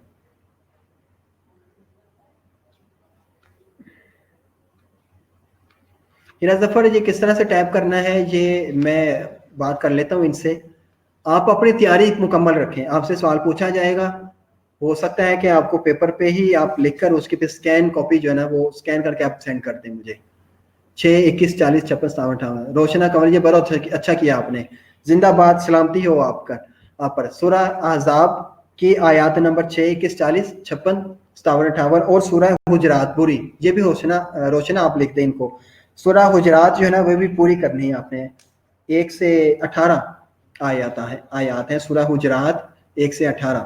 हिरा जफर, ये किस तरह से टाइप करना है ये मैं बात कर लेता हूँ इनसे। आप अपनी तैयारी मुकम्मल रखें, आपसे सवाल पूछा जाएगा, हो सकता है कि आपको पेपर पे ही आप लिखकर उसके पे स्कैन कॉपी जो है ना वो स्कैन करके आप सेंड कर दें मुझे। 6, 21, 40, 56, 57, 58। रोशना कंवर, ये बड़ा अच्छा किया आपने, जिंदाबाद, सलामती हो आपका आप पर। सूरह अहज़ाब की आयत नंबर 6, 21, 40, 56, 57, 58 और सूरह हुजरात पूरी, ये भी रोशना आप लिख दें इनको। सूरह हुजरात जो है ना वो भी पूरी करनी है आपने, 1 से 18 आयत है सूरह हुजरात 1 से 18।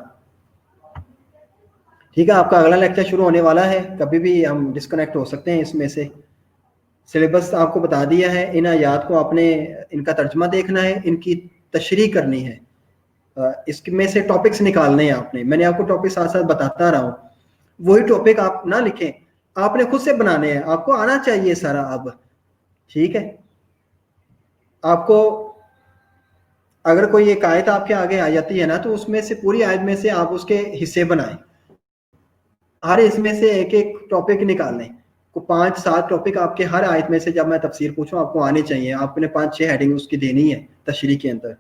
ठीक है, आपका अगला लेक्चर शुरू होने वाला है, कभी भी हम डिस्कनेक्ट हो सकते हैं इसमें से। सिलेबस आपको बता दिया है, इन आयात को आपने इनका तर्जमा देखना है, इनकी तशरीह करनी है, इसमें से टॉपिक्स निकालने हैं आपने। मैंने आपको टॉपिक साथ साथ बताता रहा हूँ, वही टॉपिक आप ना लिखें, आपने खुद से बनाने हैं, आपको आना चाहिए सारा अब। ठीक है, आपको अगर कोई एक आयत आपके आगे आ जाती है ना तो उसमें से पूरी आयत में से आप उसके हिस्से बनाएं, हर इसमें से एक एक टॉपिक निकाल लें, को 5-7 टॉपिक आपके हर आयत में से जब मैं तफसीर पूछूं आपको आने चाहिए, आपने 5-6 हेडिंग उसकी देनी है तशरीह के अंदर।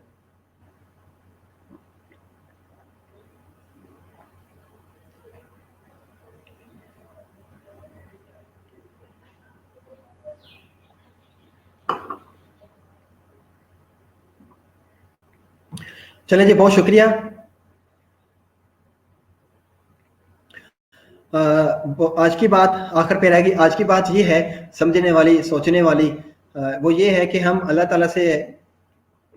चलें जी, बहुत शुक्रिया। आज की बात आखिर पे रहेगी। आज की बात ये है समझने वाली, सोचने वाली, वो ये है कि हम अल्लाह ताला से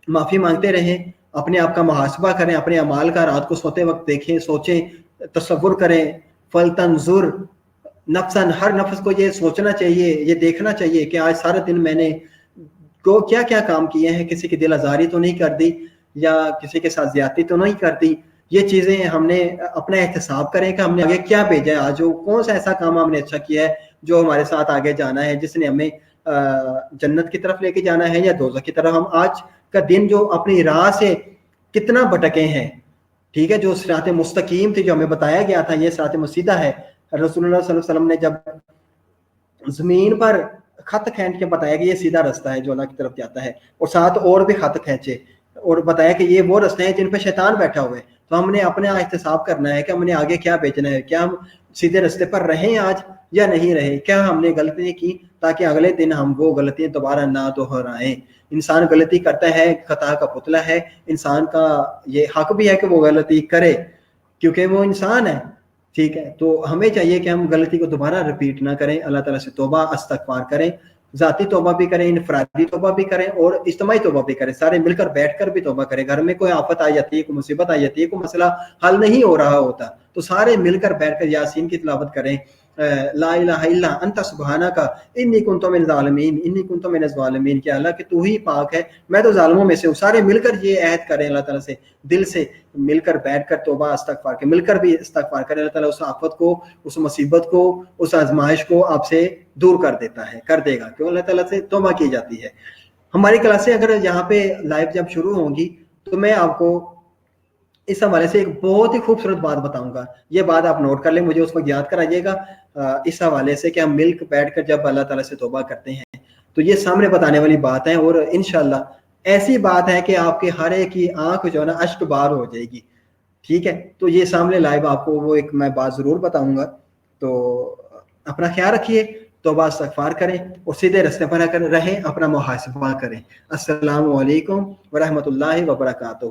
माफ़ी मांगते रहें, अपने आप का मुहासबा करें, अपने अमाल का रात को सोते वक्त देखें, सोचें, तसव्वुर करें। फल तंजुर नफ्सन, हर नफ्स को ये सोचना चाहिए, ये देखना चाहिए कि आज सारा दिन मैंने को क्या क्या काम किए हैं, किसी की दिल आज़ारी तो नहीं कर दी, या किसी के साथ ज्यादती तो नहीं कर दी। ये चीज़ें हमने अपना एहतसाब करें कि हमने आगे क्या भेजा है, आज कौन सा ऐसा काम हमने अच्छा किया है जो हमारे साथ आगे जाना है, जिसने हमें जन्नत की तरफ लेके जाना है या दोज़ख की तरफ। हम आज का दिन जो अपनी राह से कितना भटके हैं, ठीक है, जो सिरात मुस्तकीम थी, जो हमें बताया गया था ये सिरात मुसीदा है। रसूलुल्लाह सल्लल्लाहु अलैहि वसल्लम ने जब जमीन पर खत खींच के बताया कि ये सीधा रास्ता है जो अल्लाह की तरफ जाता है, और साथ और भी खत खींचे, اور بتایا کہ یہ وہ رستے ہیں جن پہ شیطان بیٹھا ہوا ہے. تو ہم نے اپنے احتساب کرنا ہے کہ ہم نے آگے کیا بیچنا ہے, کیا ہم سیدھے رستے پر رہیں آج یا نہیں رہے, کیا ہم نے غلطی کی تاکہ اگلے دن ہم وہ غلطیاں دوبارہ نہ دہرائیں. انسان غلطی کرتا ہے, خطا کا پتلا ہے, انسان کا یہ حق بھی ہے کہ وہ غلطی کرے کیونکہ وہ انسان ہے. ٹھیک ہے, تو ہمیں چاہیے کہ ہم غلطی کو دوبارہ رپیٹ نہ کریں, اللہ تعالیٰ سے توبہ استغفار کریں, ذاتی توبہ بھی کریں, انفرادی توبہ بھی کریں اور اجتماعی توبہ بھی کریں, سارے مل کر بیٹھ کر بھی توبہ کریں. گھر میں کوئی آفت آ جاتی ہے, کوئی مصیبت آ جاتی ہے, کوئی مسئلہ حل نہیں ہو رہا ہوتا, تو سارے مل کر بیٹھ کر یاسین کی تلاوت کریں, لا الہ الا انت سبحانک انی کنت من الظالمین انی کنت من الظالمین, کہ اللہ کہ تو ہی پاک ہے, میں تو ظالموں میں سے ہوں. سارے مل کر یہ عہد کریں اللہ تعالیٰ سے, دل سے مل کر بیٹھ کر توبہ استغفار کے, مل کر بھی استغفار کریں. اللہ تعالیٰ اس آفت کو, اس مصیبت کو, اس آزمائش کو آپ سے دور کر دیتا ہے, کر دے گا, کیوں اللہ تعالیٰ سے توبہ کی جاتی ہے. ہماری کلاسیں اگر یہاں پہ لائیو جب شروع ہوں گی تو میں آپ کو اس حوالے سے ایک بہت ہی خوبصورت بات بتاؤں گا, یہ بات آپ نوٹ کر لیں, مجھے اس کو یاد کرائیے گا اس حوالے سے کہ ہم مل کر بیٹھ کر جب اللہ تعالیٰ سے توبہ کرتے ہیں تو یہ سامنے بتانے والی بات ہے, اور انشاءاللہ ایسی بات ہے کہ آپ کے ہر ایک کی آنکھ جو ہے نا اشک بار ہو جائے گی. ٹھیک ہے, تو یہ سامنے لائیو آپ کو وہ ایک میں بات ضرور بتاؤں گا. تو اپنا خیال رکھیے, توبہ استغفار کریں اور سیدھے رستے پر رہیں, اپنا محاسبہ کریں. السلام علیکم ورحمۃ اللہ وبرکاتہ.